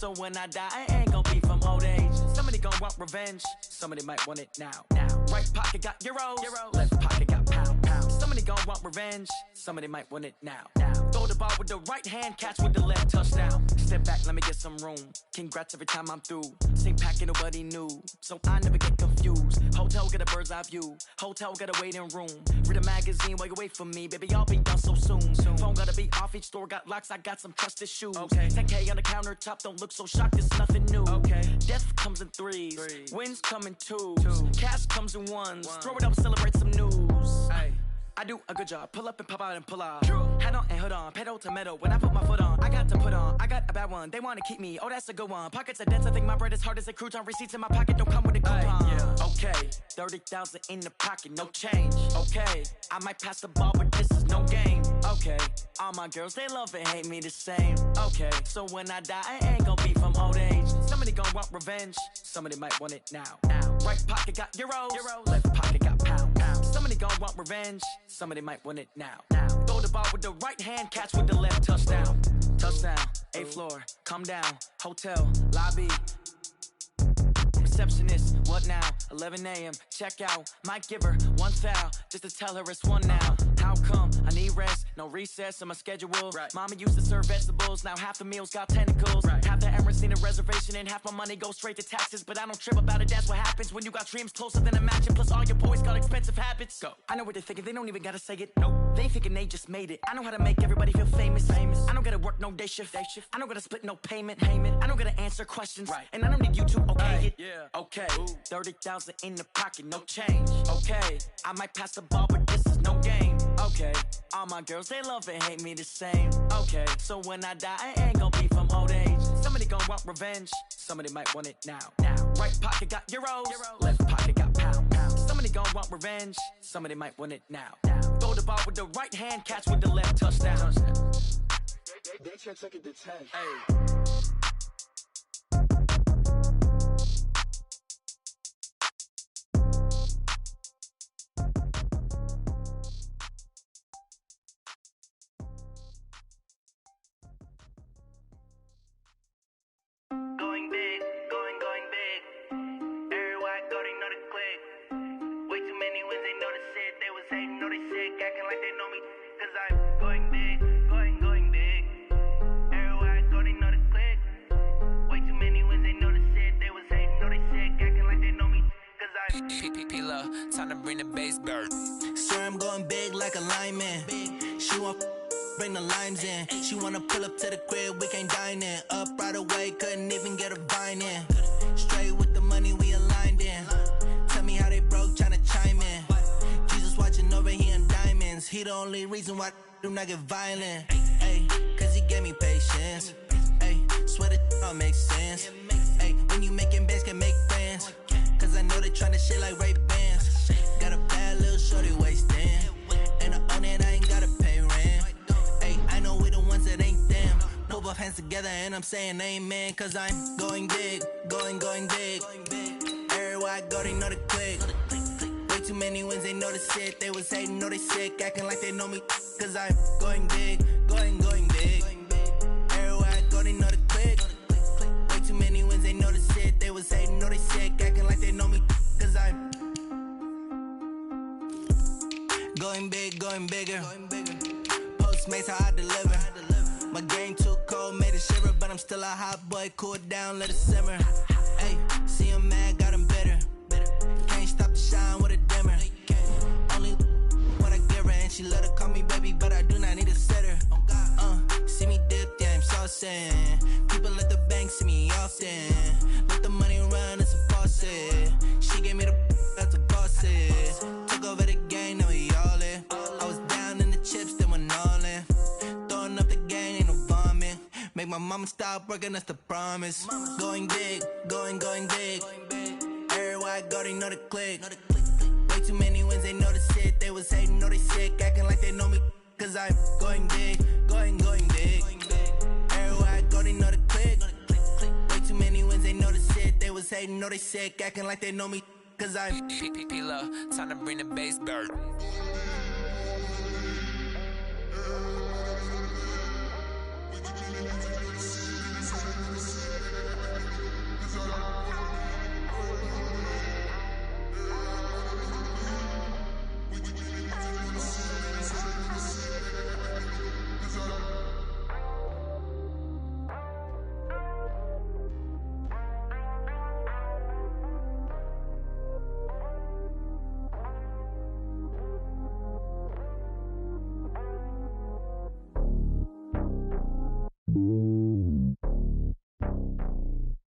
So when I die, I ain't gon' be from old age. Somebody gon' want revenge, somebody might want it now. Right pocket got euros, left pocket got pound. Somebody gon' want revenge, somebody might want it now. Throw the ball with the right hand, catch with the left, touchdown. Step back, let me get some room. Congrats every time I'm through. Same packet, nobody knew, so I never get confused. Hotel get a bird's eye view, hotel got a waiting room. Read a magazine while you wait for me, baby, I'll be done so soon. Phone gotta be off, each store got locks, I got some trusted shoes. 10K on the countertop, don't look so shocked, it's nothing new. Death comes in threes, wins come in twos, cash comes in ones. Throw it up, celebrate some news. I do a good job, pull up and pop out and pull out. Hat on and hood on, pedal to metal. When I put my foot on, I got to put on. I got a bad one, they wanna keep me, oh that's a good one. Pockets are dense, I think my bread is hard as a crouton. Receipts in my pocket don't come with a coupon. Okay, 30,000 in the pocket, no change. Okay, I might pass the ball, but this is no game. Okay, all my girls, they love and hate me the same. Okay, so when I die, I ain't gon' be from old age. Somebody gon' want revenge, somebody might want it now. Right pocket got euros, left pocket got pound. Somebody gon' want revenge, somebody might want it now. Throw the ball with the right hand, catch with the left, touchdown. Touchdown, 8th floor, come down, hotel, lobby. Receptionist, what now? 11 a.m. check out. Might give her one foul just to tell her it's one now. How come? I need rest, no recess in my schedule. Mama used to serve vegetables, now half the meals got tentacles. Half the errands need a reservation and half my money goes straight to taxes. But I don't trip about it, that's what happens when you got dreams closer than a mansion. Plus all your boys got expensive habits. Go. I know what they're thinking, they don't even gotta say it. Nope. They thinking they just made it. I know how to make everybody feel famous. I don't gotta work no day shift. I don't gotta split no payment. I don't gotta answer questions. And I don't need you to okay it. Okay, 30,000 in the pocket, no change. Okay, I might pass the ball, but this is no game. Okay, all my girls, they love and hate me the same. Okay, so when I die, I ain't gon' be from old age. Somebody gon' want revenge, somebody might want it now. Right pocket got euros, left pocket got pound. Somebody gon' want revenge, somebody might want it now. Throw the ball with the right hand, catch with the left, touchdown. They can't take it to 10. Going big, going big. Everywhere I go, they know the click. Way too many wins, they know the shit. They was hating, know they sick, acting like they know me. Cause I'm going big, going big. Everywhere I go, they know the click. Way too many wins, they know the shit. They was hating, know they sick, acting like they know me. Cause I'm P-P-P-Lo, time to bring the bass bird. Swear I'm going big like a lineman. She want bring the limes in. She wanna pull up to the crib, we can't dine in. Up right away, couldn't even get a vine in. Straight with the money we aligned in. Tell me how they broke, tryna chime in. Jesus watching over here in diamonds. He the only reason why I do not get violent. Ay, cause he gave me patience. Ay, swear that all makes sense. Ay, when you making bands, can make friends. Cause I know they tryna shit like Ray-Bans. Got a bad little shorty wasting. And I own it, I ain't gotta pay rent. I know we the ones that ain't them. Put both hands together and I'm saying amen. Cause I'm going big, going big. Everywhere I go, they know the click. Way too many wins, they know the shit. They was hating, know they sick, acting like they know me. Cause I'm going big, going big. Everywhere I go, they know the click. Way too many wins, they know the shit. They was hating, know they sick, acting like they know me. Cause I'm going big, going bigger. Postmates how I deliver. My game too cold, made it shiver, but I'm still a hot boy. Cool it down, let it simmer. Hey, see him mad, got him bitter. Can't stop the shine with a dimmer. Only what I give her, and she let her call me baby, but I do not need a sitter. See me dip, yeah, I'm saucing. People at the bank see me often. Let the money run, it's a faucet. She gave me the that's a boss is. Took over the game, now we all in. I was down in the chips, then went all in. Throwing up the game, ain't no vomit. Make my mama stop working, that's the promise. Going big, going big. Everywhere I go, they know the click. Way too many wins, they know the shit. They was hating, know they sick, acting like they know me. Cause I'm going big, going big. Everywhere I go, they know the click. Way too many wins, they know the shit. They was hating, know they sick, acting like they know me. Cause I'm P-P-P-Lo, time to bring the bass bird.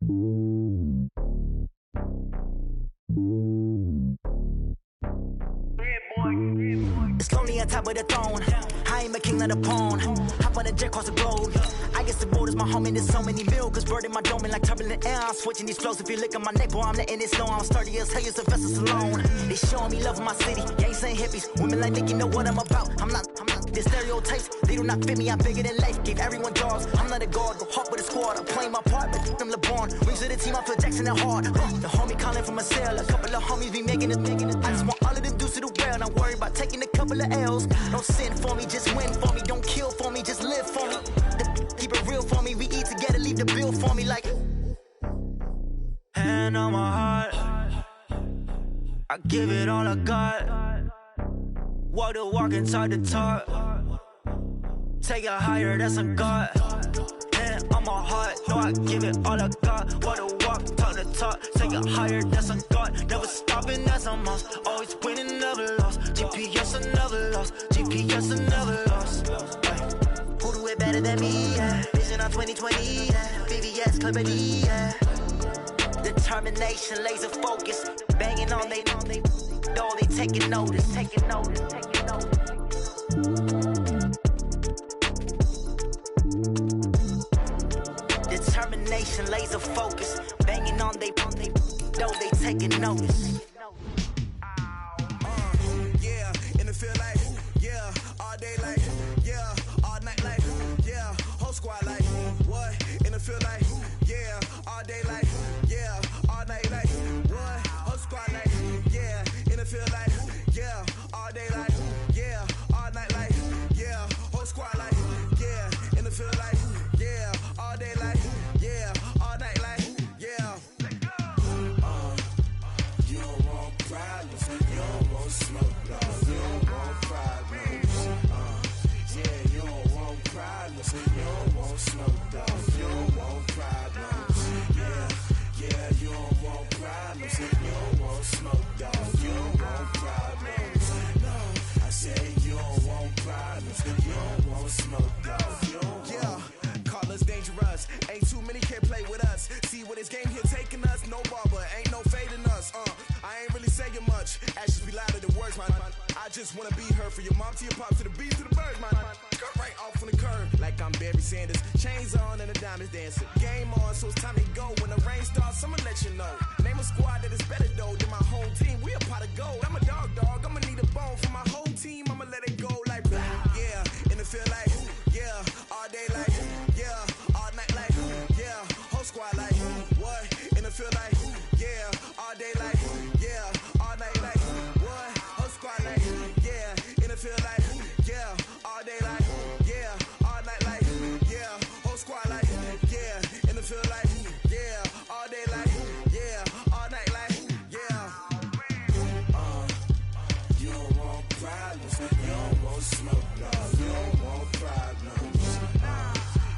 It's lonely on top of the throne. I ain't a king of the pawn. Hop on a jet across the globe. I guess the road is my home and there's so many milk. Bird in my dome and like turbulent air. I'm switching these flows. If you look at my neck, boy, I'm letting it slow. I'm sturdy as hell, you Sylvester Stallone. They showing me love in my city. Gang saying hippies. Women like Nick, you know what I'm about. I'm not. The stereotypes, they do not fit me. I'm bigger than life. Gave everyone jobs. I'm not a guard. Go hard with a squad. I'm playing my part, but I'm LeBron. Wings of the team, I feel Jackson and hard. The homie calling from a cell. A couple of homies be making it. I just want all of them dudes to the well. Don't worry about taking a couple of L's. Don't sin for me, just win for me. Don't kill for me, just live for me. Keep it real for me. We eat together, leave the bill for me like. Hand on my heart, I give it all I got. Walk the walk and talk the talk. Take it higher, that's a God. Hand on my heart, no, I give it all I got. Walk the walk, talk the talk. Take it higher, that's a God. Never stopping, that's a must. Always winning, never lost. GPS, I never lost. GPS, I never lost. Who do it better than me? Yeah. Vision on 2020. Yeah. VVS, Clarity. Yeah. Determination, laser focus. Banging on they door, they taking notice. Determination, laser focus. Banging on they door, they taking notice. Yeah, in the field like, yeah, all day like, yeah, all night like, yeah, whole squad like, what? In the field like, yeah, all day like, yeah, all night like, what? Whole squad like, yeah, in the field like, yeah, all day like, yeah, all night like, yeah, whole squad like, yeah, in the field like, yeah, all day like, yeah, all night like, yeah. You don't want problems, you don't want smoke, no, you don't want problems. Yeah, you don't want problems, you don't want smoke, dog, you don't want problems. Yeah, you don't want problems, you don't want smoke, dog, you don't want problems. No, I said you don't want problems, you don't want smoke, dog, you don't want. Yeah, call us dangerous, ain't too many can play with us. See what this game here taking us, no barber, ain't no fading us. I ain't really saying much, actions be louder than words, man. I just wanna be heard for your mom to your pop to the beat to the birds, man. Cut right off on the curb, like I'm Barry Sanders. Chains on and the diamonds dancing. Game on, so it's time to go. When the rain starts, I'ma let you know. Name a squad that is better though than my whole team. We a pot of gold. I'm a dog, I'ma need a bone for my whole team. I'ma let it go like, yeah, in the field like, yeah, all day like, yeah, all night like, yeah, whole squad like, what? In the field like, yeah, all day like, yeah, all night like, what? Whole squad like, yeah, in the field like, yeah, all day like, yeah, all night like, yeah, whole squad like, yeah, in the field like, yeah, all day like, yeah, all night like, yeah. You don't want problems, you don't want smoke, no, you don't want problems.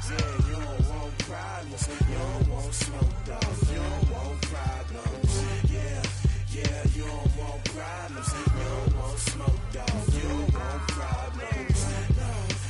Yeah, you don't want problems, you don't want smoke, dog, you don't want problems. Yeah, you don't want problems, you don't want smoke, dog, you don't want problems. No,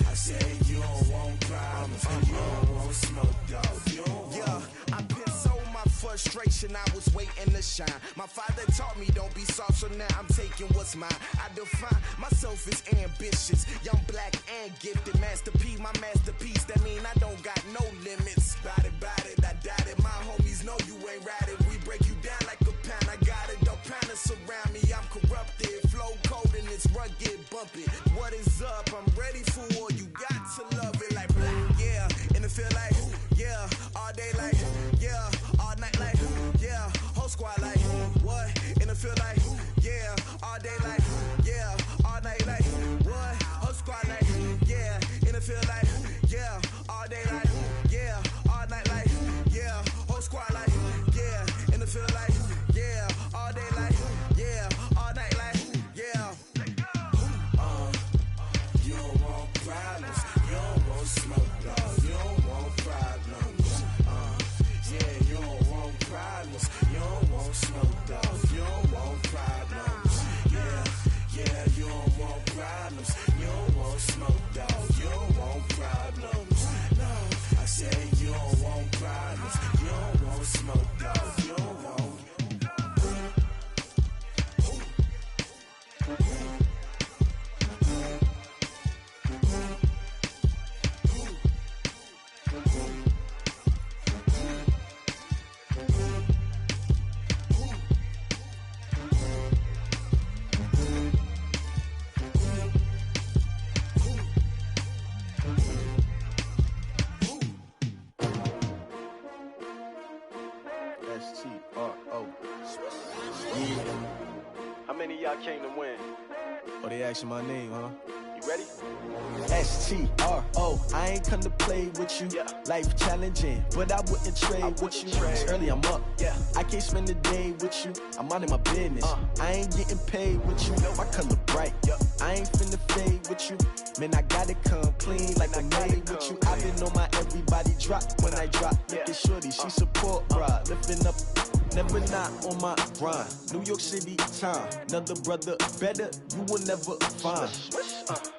I said you don't want problems, you don't want smoke, dog, you don't want. Yeah, I been so my frustration, I was waiting to shine. My father taught me don't be soft, so now I'm taking what's mine. I define myself as ambitious, young, black, and gifted. Master P, my masterpiece, that mean I don't got no limits. Bout it, I doubt it. My homies know you ain't ratted. We break you down like a pound. I got it, don't pound us around me. I'm corrupted, flow cold and it's rugged, bumpy. What is up? I'm ready for war. You got to love it like black. Yeah, in the field like, yeah, all day like, yeah, all night like, yeah, whole squad like, what? In the field like, yeah, all day like, yeah, all night like, what? Whole squad like, yeah, in the field like, yeah, all day like, yeah, all night like, yeah, S-T-R-O. Yeah. How many of y'all came to win? Oh, they asking my name, huh? You ready? S-T-R-O. I ain't come to play with you. Yeah. Life challenging, but I wouldn't trade with you. It's early, I'm up. Yeah. I can't spend the day with you. I'm out in my business. I ain't getting paid with you. My color bright. I ain't finna fade with you. Man, I gotta come clean like I'm made with you. I've been on my everybody drop when I drop. Look at shorty, she support, bruh. Lifting up, never not on my grind. New York City time, another brother better, you will never find.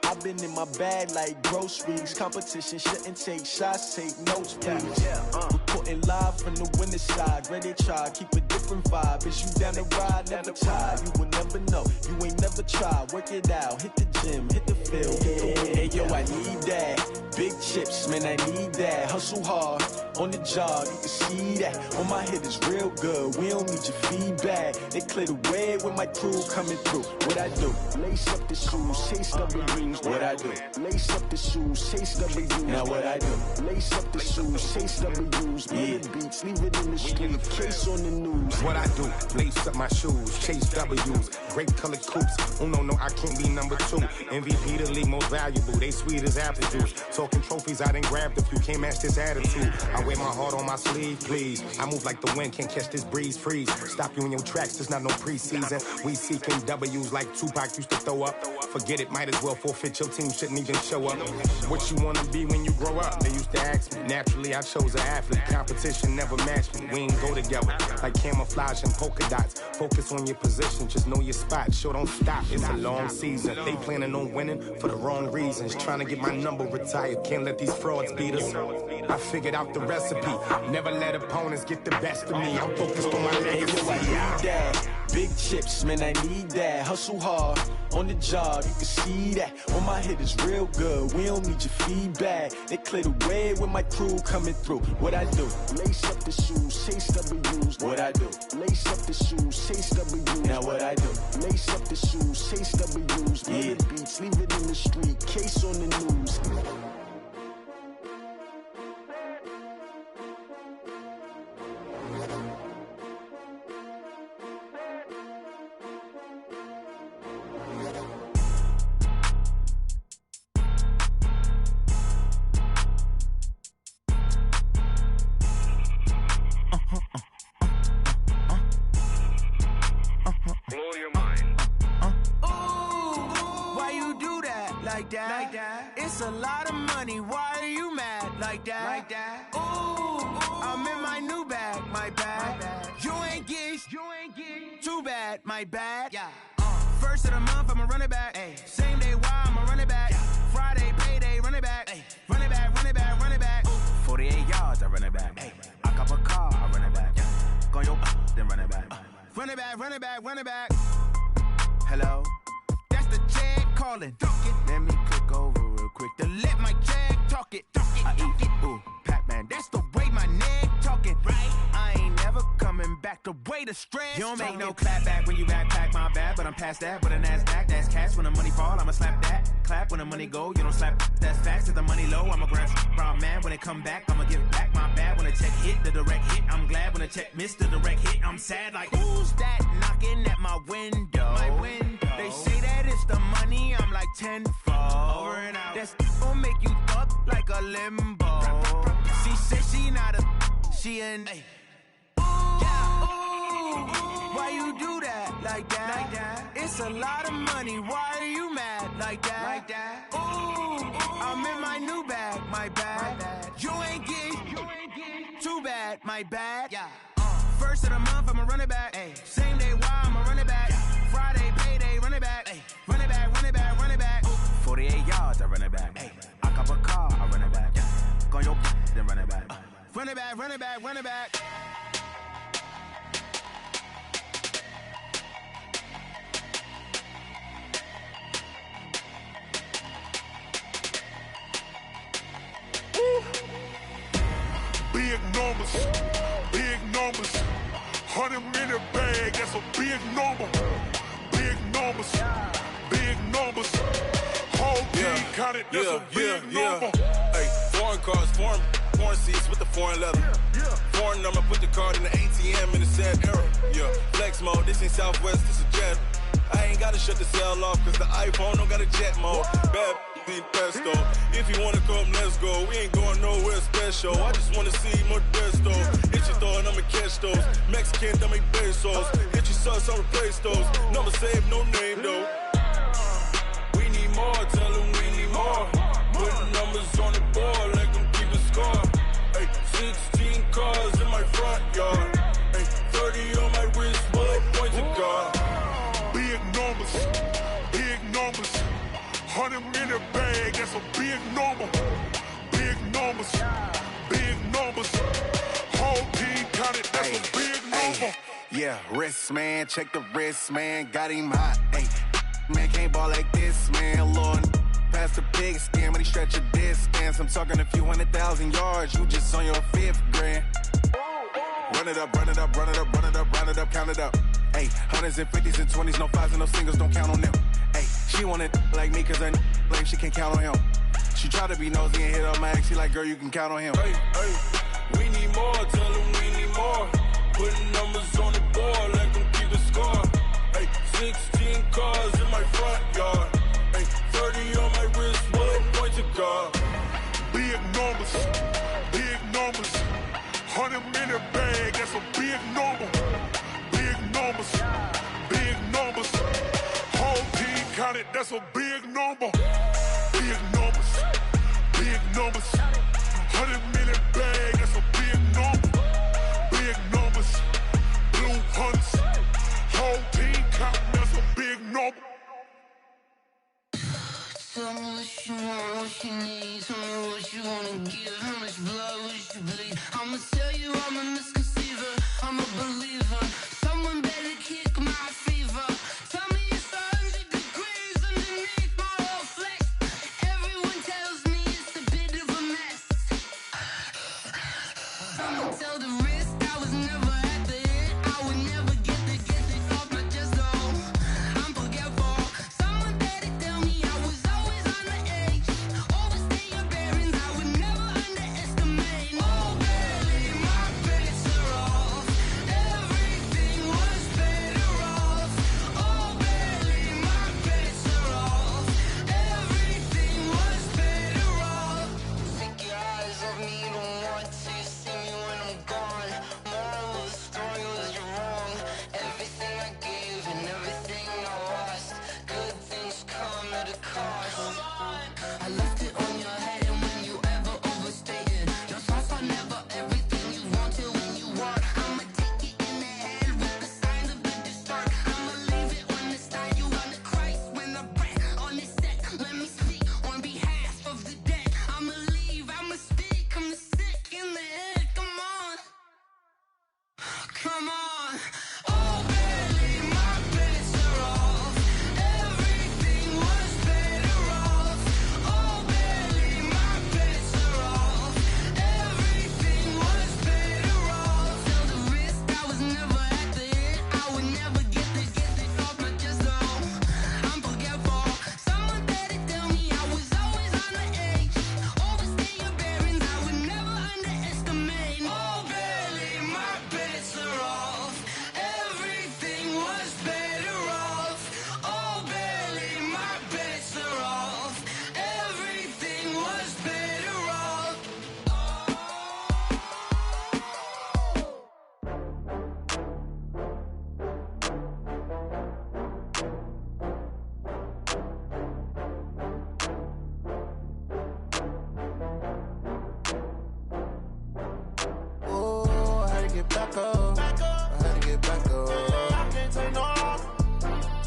I've been in my bag like groceries. Competition shouldn't take shots, take notes, please. Reporting live from the winning side. Ready to try, keep a different vibe. Is you down the ride, never tired. You will never know, you ain't never tried. Work it out, hit the gym, hit the field, hit the win. Hey yo, I need that. Big chips, man, I need that. Hustle hard, on the job, you can see that. On my head is real good, we don't need your feedback. They clear the way with my crew coming through. What I do? Lace up the shoes, chase W's. What I do? Lace up the shoes, chase W's. Now what I do? Lace up the shoes, chase W's. Bring the beats, leave it in the street, case on the news. What I do? Lace up my shoes, chase W's. Great colored coops. Oh no, I can't be number 2. MVP the league most valuable. They sweet as apple juice. Talking trophies, I done grabbed a few. Can't match this attitude. I wear my heart on my sleeve, please. I move like the wind, can't catch this breeze, freeze. Stop you in your tracks, there's not no preseason. We seeking W's like Tupac used to throw up. Forget it, might as well forfeit. Your team shouldn't even show up. What you wanna be when you grow up? They used to ask me. Naturally, I chose an athlete. Competition never matched me. We ain't go together like camouflage and polka dots. Focus on your position, just know your spot. Show don't stop, it's a long season. They planning on winning for the wrong reasons. Trying to get my number retired. Can't let these frauds beat us. I figured out the recipe. Never let opponents get the best of me. I'm focused on my legacy. Hey, yo, I need that. Big chips, man, I need that. Hustle hard, on the job, you can see that. On my head is real good, we don't need your feedback. They clear the way with my crew coming through. What I do? Lace up the shoes, chase W's. What I do? Lace up the shoes, chase W's. Now what I do? Lace up the shoes, chase W's. Bring the beats, leave it in the street, case on the news. Blow your mind. Why you do that like that? Like that? It's a lot of money. Why are you mad like that? Like that? Ooh, I'm in my new bag, my bad. You ain't get too bad, my bad. Yeah. First of the month, I'ma run it back. Ay. Same day, why I'ma run it back. Yeah. Friday, payday, run it back. Ay. Run it back, run it back, run it back. 48 yards, I run it back. Ay. I cop a car, I run it back. Yeah. Go your then run it back. Run it back, run it back, run it back. Hello? That's the check calling. Let me click over real quick to let my check talk it. I eat it, ooh, Pac-Man. That's the way my neck talking. Right? I ain't never coming back the way the stress. You don't make no clap back when you backpack, my bad. But I'm past that with a NASDAQ. That's cash when the money fall, I'ma slap that. Clap when the money go, you don't slap. That's facts. If the money low, I'ma grab brown man. When it come back, I'ma give back my bad. When the check hit, the direct hit. I'm glad when the check missed the direct hit. I'm sad like, who's that knocking at my window? My window. They say that it's the money, I'm like tenfold. Over and out. That's gon' make you up like a limbo. She said she not a, she an. Why you do that like that? Like that? It's a lot of money. Why are you mad like that? Like that? Ooh, I'm in my new bag, my bad. You ain't get too bad, my bad. Yeah. First of the month, I'ma run it back. Ay. Same day, why I'ma run it back. Yeah. Friday, payday, run it back. Ay. Run it back, run it back, run it back. 48 yards, I run it back. Ay. I cop a car, I run it back. Yeah. Go your then run it back. Run it back, run it back, run it back. Big numbers, 100 minute bag, that's a big number. Big numbers, whole team counted, that's a big number. Hey, foreign cars, foreign seats with the foreign leather. foreign, I'ma put the card in the ATM in the sad era. Yeah, flex mode, this ain't Southwest, this a jet. I ain't gotta shut the cell off, cause the iPhone don't got a jet mode. Bad in pesto. If you wanna come, let's go. We ain't going nowhere special. I just wanna see Modesto. Hit your thought, I'ma catch those. Mexican, I make pesos. Hit your sus, I'll replace those. Number save, no name though. We need more, tell them we need more. Putting numbers on the board, like them keep a score. Ay, 16 cars in my front yard. Ay, 30 on my wrist, bullet points of God. Big numbers, big numbers. 100 in a bag, that's a big number. Big numbers, big numbers. Whole team counted, that's a big number. Yeah, wrist man, check the wrist man, got him hot. Ay, man can't ball like this, man. Lord, past the pig skin, but he stretch a distance. I'm talking a few 100,000 yards, you just on your 5th grand. Run it up, run it up, run it up, run it up, run it up, count it up. Ay, 100s and 50s and 20s, no 5s and no singles, don't count on them. Ay, she want it like me, cause her like she can't count on him. She try to be nosy and hit up my ex, she like, girl, you can count on him. Hey, hey, we need more, tell them we need more. Putting numbers on the board, like them keep a score. Hey, 16 cars in my front yard. Hey, 30 on my wrist, bullet points of God. Big numbers, big numbers. 100 in a bag, that's a big number. Big numbers, big numbers. Whole team counted, that's a big number. Big numbers, big numbers. 100 in a bag, that's a big number. Big numbers, blue hunts. Whole team counting, that's a big number. Tell me what you want, what you need. Tell me what you wanna give. How much blood would you bleed? I'ma tell you I'm a misconceiver. I'm a believer. Someone better kick my fever. Tell me it's 100 degrees underneath my whole flesh. Everyone tells me it's a bit of a mess. I'ma tell the risk I was never at the hit. I would never get it off my chest though. I'm forgetful. Someone better tell me I was always on the edge. Overstay your bearings, I would never underestimate. Oh baby, my bets are off. Everything was better off. Oh baby, my bets are off. Everything was better off. Take your eyes off me, you don't want to see me when I'm gone. Moral of the story was you're wrong. Everything I gave and everything I lost. Good things come at a cost. I left it on your head, and when you ever overstated, your thoughts are never everything you wanted when you want. I'ma take it in the head with the signs of the distort. I'ma leave it on the side. You on the Christ when I breath on this set. Let me speak on behalf of the dead. I'ma leave, I'ma speak. I'm the sick in the head. Come on, come on. Oh baby, my bets are off. Everything was better off. Oh baby, my bets are off. Everything was better off. Tell the risk I was never at the hit. I would never get it off my chest though. I'm forgetful. Someone better tell me I was always on the edge. Overstay your bearings, I would never underestimate. Oh baby, my bets are off. Everything was better off. Oh baby, my bets are off. Everything was better off. Oh, I had to get back up. I had to get back up. I can't take no loss.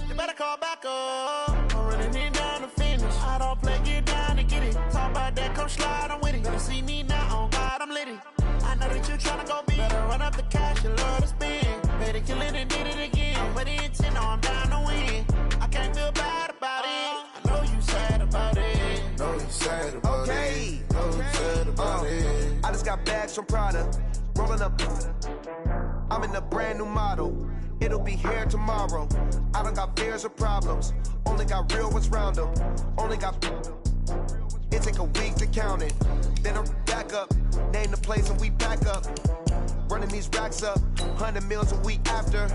You better call back up. I'm running it down to finish. I don't play, get down to get it. Talk about that, come slide, I'm with it. Better see me now, on God, I'm lit it. I know that you tryna go big. Better run up the cash, you love to spend. Better kill it and did it again. I'm with the intent, no, I'm down to win. I can't feel bad about it. I know you sad about it. Know you sad about it. Know you sad about it. I just got bags from Prada, rolling up. I'm in a brand new model. It'll be here tomorrow. I don't got fears or problems. Only got real ones round them. Only got. It take a week to count it. Then I'm back up. Name the place and we back up. Running these racks up, 100 meals a week after.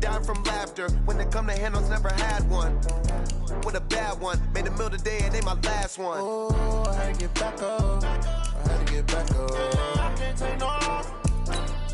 Dying from laughter. When it come to handles, never had one. With a bad one. Made a meal today and they my last one. Oh, I had to get back up. I had to get back up. I can't take no off.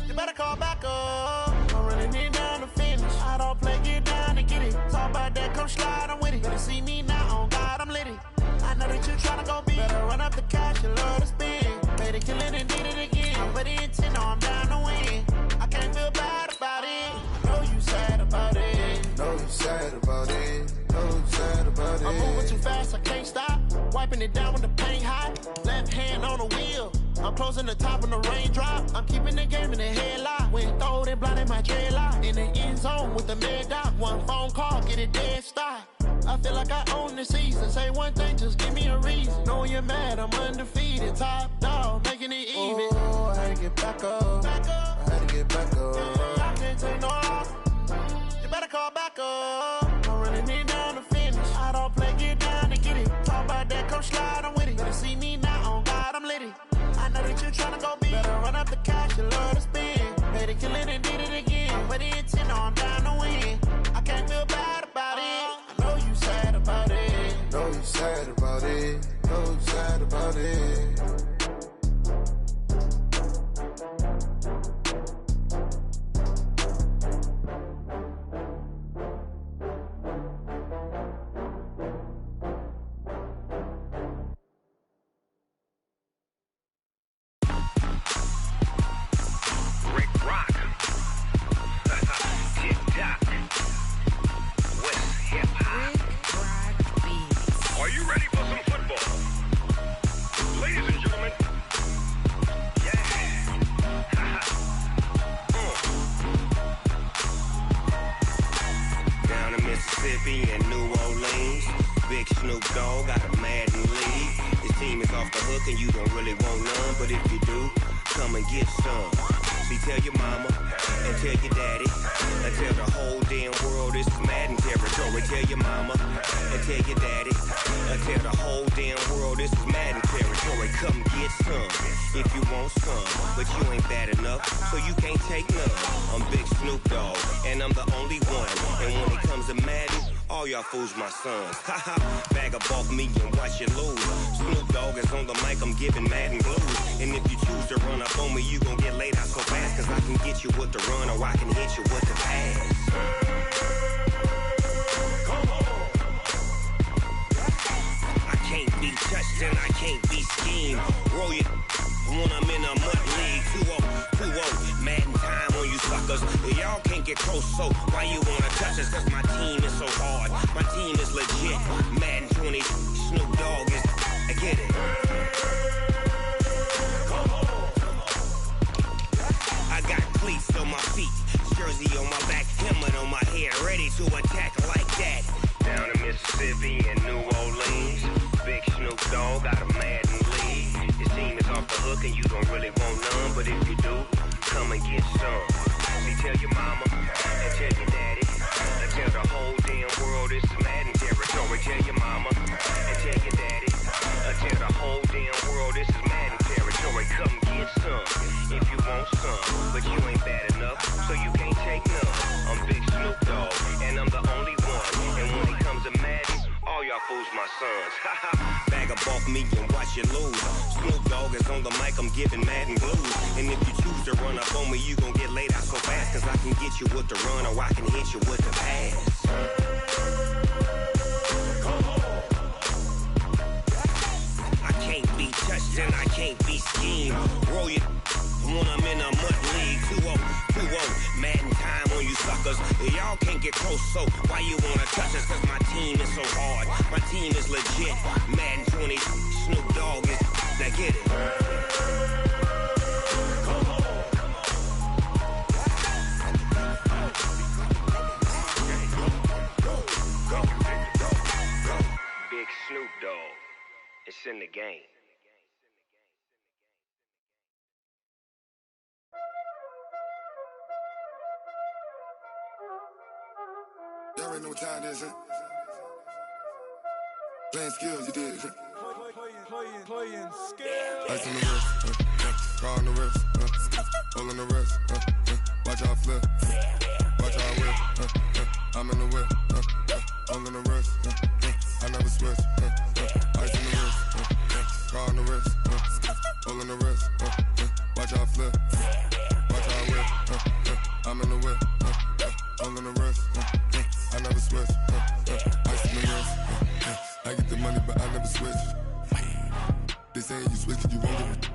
You better call back up. I'm running it down to finish. I don't play, get down and get it. Talk about that, come slide, I'm with it. Better see me now, on God, I'm litty. I know that you tryna go big. Better run up the cash, you love to spend. Made it, kill it, and did it again. I put in 10, now I'm down to win. I can't feel bad about it. I know you sad about it. Know you sad about it. Know you sad about it. I'm moving too fast, I can't stop. Wiping it down with the paint hot. Left hand on the wheel. I'm closing the top on the raindrop. I'm keeping the game in the headlock. When throwed and blinded my dreadlock. In the end zone with the mad dot. One phone call, get it dead stop. I feel like I own the season. Say one thing, just give me a reason. Knowing you're mad, I'm undefeated. Top dog, making it even. Oh, I had to get back up. I had to get back up. I can't take no off. You better call back up. I'm running it down to finish. I don't play, get down to get it. Talk about that, come slide, I'm with it. Better see me now, on God, I'm litty. I know that you tryna go big. Better run up the cash, you love to spend. Made it, kill it, and did it again. Put in 10, now I'm down to win. I can't feel bad about it. I know you sad about it. Know you sad about it. Know you sad about it. Are you ready for some football? Ladies and gentlemen, Down in Mississippi and New Orleans, Big Snoop Dogg got a Madden league. His team is off the hook and you don't really want none, but if you do, come and get some. See, tell your mama and tell your daddy and tell the whole damn world this is Madden territory. Tell your mama and tell your daddy and tell the whole damn world this is Madden territory. Come get some if you want some, but you ain't bad enough, so you can't take none. I'm Big Snoop Dogg and I'm the only one. And when it comes to Madden, all y'all fools my sons. Haha, bag up off me and watch you lose. Snoop Dogg is on the mic, I'm giving Madden blues. And if you choose to run up on me, you gon' get laid out so fast. Cause I can get you with the run or I can hit you with the pass. I can't be touched and I can't be schemed. Roll you when I'm in a mud league. 2-0, Madden time on you suckers. Y'all can't get close, so why you wanna touch us? Cause my team is so hard, my team is legit. Madden 20, Snoop Dogg is, I get it. I got cleats on my feet, jersey on my back, helmet on my head, ready to attack like that. Down in Mississippi and New Orleans, Big Snoop Dogg got a Madden league. His team is off the hook and you don't really want none, but if you do, come and get some. See, tell your mama and tell your daddy and tell the whole damn world this is Madden territory. Tell your mama and tell your daddy and tell the whole damn world this is Madden territory. Come get some if you want some, but you ain't bad enough, so you can't take none. I'm Big Snoop Dogg and I'm the only one. And when it comes to Madden, all y'all fools my sons. Bag up off me and watch you lose. Snoop Dogg is on the mic, I'm giving Madden blues. And if you choose to run up on me, you gon' get laid out so fast. Cause I can get you with the run or I can hit you with the pass. I can't be touched and I can't be schemed. Roll you when I'm in a mud league. 2-0, Madden time on you suckers. Y'all can't get close, so why you wanna touch us? Cause my team is so hard, my team is legit. Madden 20, Snoop Dogg is, now get it. Big Snoop Dogg, it's in the game. Y'all already know what time it is, huh? Playing skills, you did, huh? Playing skills. Ice on the wrist, car on the wrist, all on the wrist, watch how I flip, watch how I whip, I'm in the whip, all on the wrist, I never switch, ice in the wrist, car on the wrist, all on the wrist, watch how I flip, watch how I whip, I'm in the whip, all on the wrist, I never switch, ice in the wrist, I get the money but I never switch. They saying you switch 'cause you won't get it.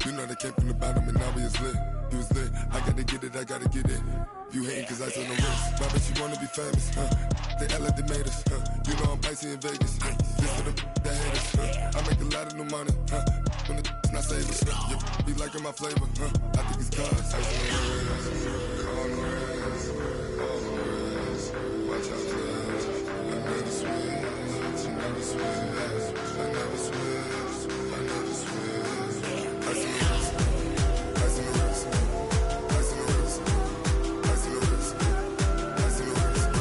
You know they came from the bottom and now we is lit. You was lit, I gotta get it, I gotta get it. You hating 'cause I on the wrist. Why bet you wanna be famous, They act like they made us, You know I'm icy in Vegas, This for the that hate us, I make a lot of new money, When the not save us, You be liking my flavor, I think it's cause ice on the wrist, on the wrist, on the wrist. Watch out, cuz I never switch, I never switch, I never switch, I never switch. Ice in the wrist, ice in the wrist, ice in the wrist, ice in the wrist, ice in the wrist,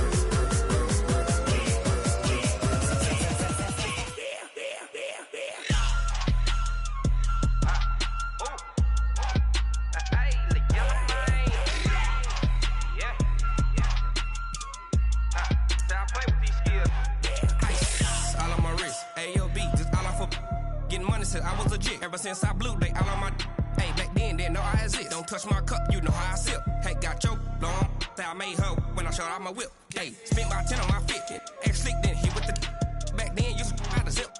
Since I was legit, ever since I blew, they all on my. Hey, back then, didn't know I had it. Don't touch my cup, you know how I sip. Hey, got your long. Say I made her when I showed out my whip. Hey, spent about 10 on my fit. X slick, then hit with the. Back then, used to out the zip.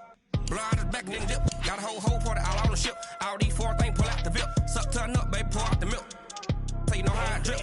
Blood back then dip. Got a whole party all on the ship. All these four things pull out the VIP. Suck turn up, baby, pour out the milk. So you know how I drip.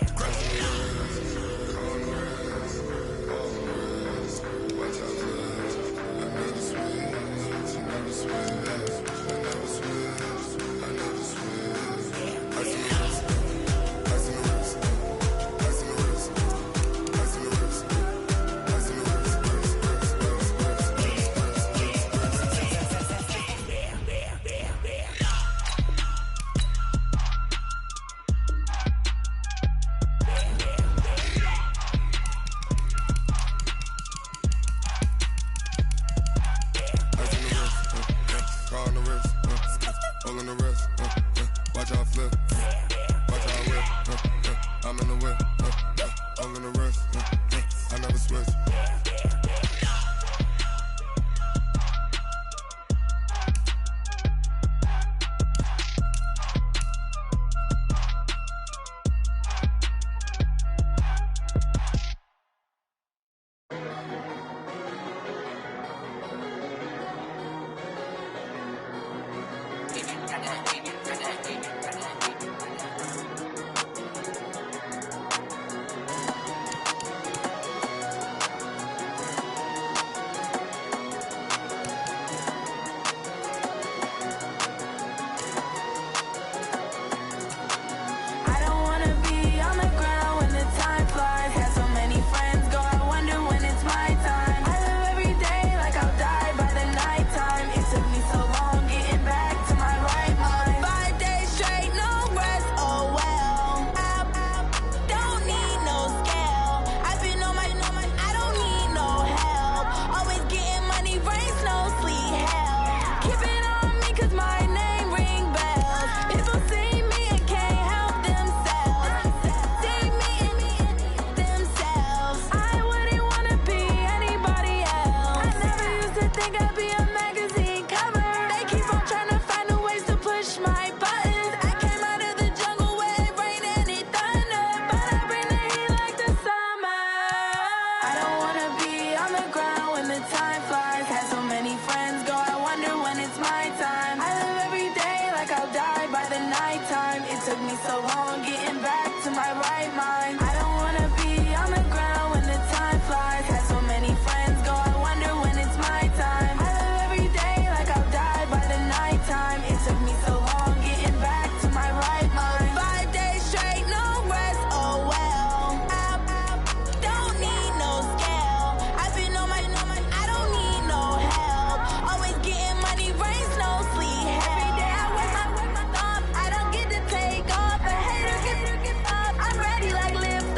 Live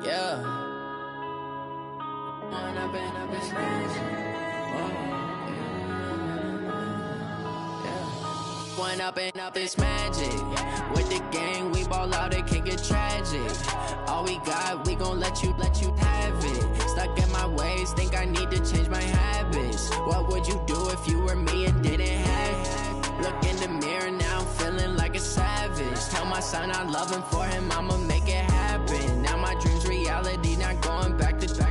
Yeah. When I've been smashed. When up it's magic. With the gang, we ball out, it can get tragic. All we got, we gon' let you have it. Stuck in my ways, think I need to change my habits. What would you do if you were me and didn't have it? Look in the mirror, now I'm feeling like a savage. Tell my son I love him, for him I'ma make it happen. Now my dream's reality, not going back to.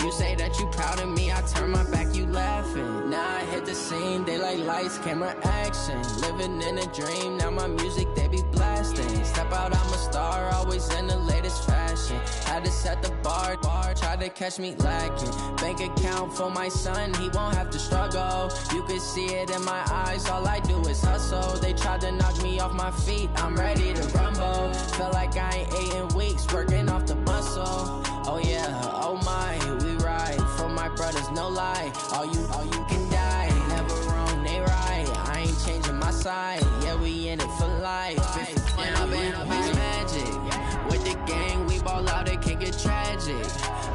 You say that you proud of me, I turn my back, you laughing. Now I hit the scene, they like lights, camera, action. Living in a dream, now my music, they be blasting. Step out, I'm a star, always in the latest fashion. Had to set the bar, try to catch me lacking. Bank account for my son, he won't have to struggle. You can see it in my eyes, all I do is hustle. They tried to knock me off my feet, I'm ready to rumble. Feel like I ain't ate in weeks, working off the muscle. Oh yeah, oh my, we ride for my brothers, no lie. All you can die, never wrong, they right. I ain't changing my side, yeah, we in it for life. When I've been magic. With the gang, we ball out, it can get tragic.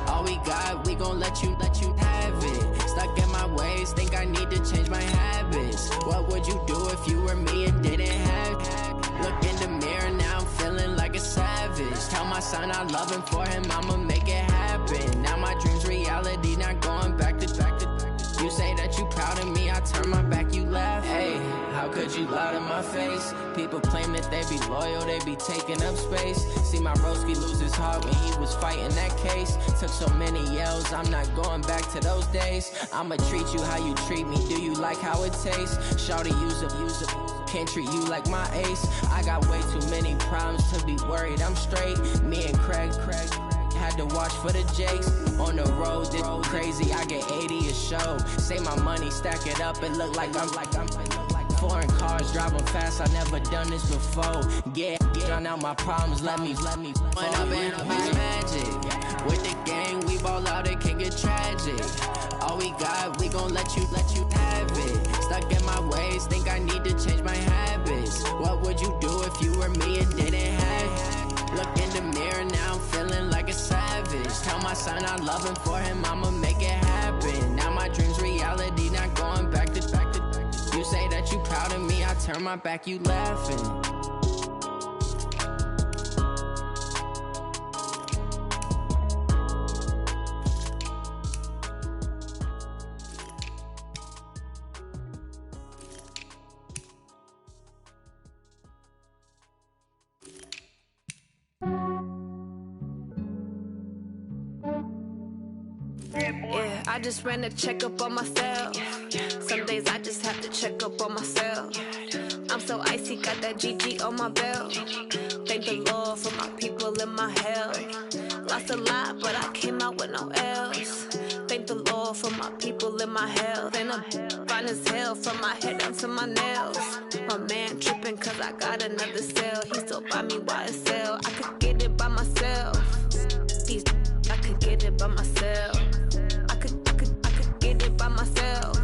All we got, we gon' let you have it. Stuck in my ways, think I need to change my habits. What would you do if you were me and didn't have it? Look in the mirror, now I'm feeling like a savage. Tell my son I love him, for him I'ma make it happen. Now my dream's reality, not going back to. You say that you proud of me, I turn my back, you laugh. Hey, how could you lie to my face? People claim that they be loyal, they be taking up space. See my broski lose his heart when he was fighting that case. Took so many yells, I'm not going back to those days. I'ma treat you how you treat me, do you like how it tastes? Shawty, use it. Can't treat you like my ace. I got way too many problems to be worried, I'm straight. Me and Craig had to watch for the Jakes. On the road, this crazy, I get 80 a show. Say my money, stack it up, it look like I'm foreign cars, driving fast, I never done this before. Get on out my problems, let me When I've been magic. With the gang, we ball out, it can get tragic. All we got, we gon' let you have it. Stuck in my ways, think I need to change my habits. What would you do if you were me and didn't have it? Look in the mirror, now I'm feeling like a savage. Tell my son I love him, for him I'ma make it happen. Now my dream's reality, not going back to. You say that you proud of me, I turn my back, you laughing. Yeah, I just ran a checkup on myself. Some days I just have to check up on myself. I'm so icy, got that GG on my belt. Thank the Lord for my people in my health. Lost a lot, but I came out with no L's. Thank the Lord for my people in my health. And I'm fine as hell from my head down to my nails. My man tripping cause I got another cell. He still buy me YSL. I could get it by myself. These I could get it by myself. I could get it by myself.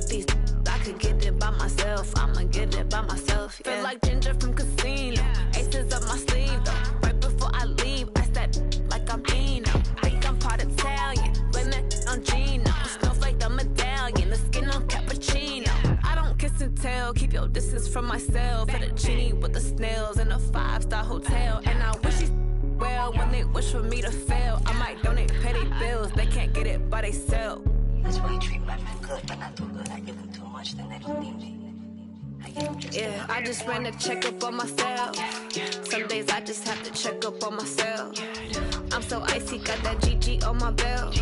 These I could get it by myself. I'ma get it by myself. Yeah. Feel like Ginger from Casino. Aces up my sleeve though. Right before I leave, I step like I'm Dino. Think I'm part Italian, blame that on Gino. Snowflake the medallion, the skin on cappuccino. I don't kiss and tell, keep your distance from myself. Fettuccine with the snails in a 5-star hotel. And I wish he's well when they wish for me to fail. I might donate petty bills, they can't get it by themselves. That's why you treat black men good, but not too good. I give them too much, then they don't need me. Yeah, I just ran a checkup on myself. Some days I just have to check up on myself. I'm so icy, got that GG on my belt.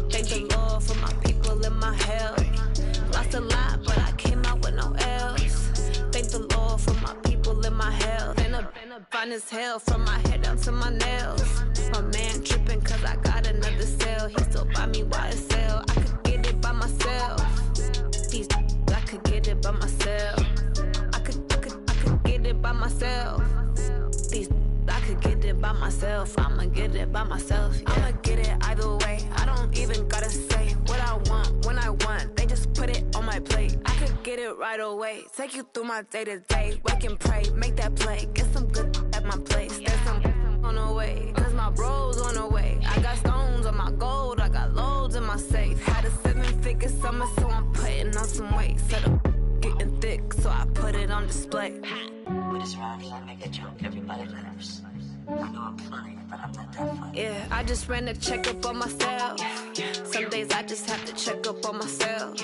Thank the Lord for my people in my health. Lost a lot, but I came out with no L's. Thank the Lord for my people in my health. And I'm fine as hell from my head down to my nails. My man tripping cause I got another cell. He still buy me YSL. I could get it by myself. These I could get it by myself. I could get it by myself. These I could get it by myself. I'ma get it by myself. Yeah. I'ma get it either way. I don't even gotta say what I want when I want. They just put it on my plate. I could get it right away. Take you through my day to day. Wake and pray, make that play. Get some good at my place. There's some on the way, cause my bros on the way. I got stones on my gold, I got loads in my safe. Had a 7-figure summer, so I'm putting on some weight. Said I'm getting thick, so I put it on display. With this round here, I make a joke, everybody laughs. I know I'm funny, but I'm not that funny. Yeah, I just ran a checkup on myself. Some days I just have to check up on myself.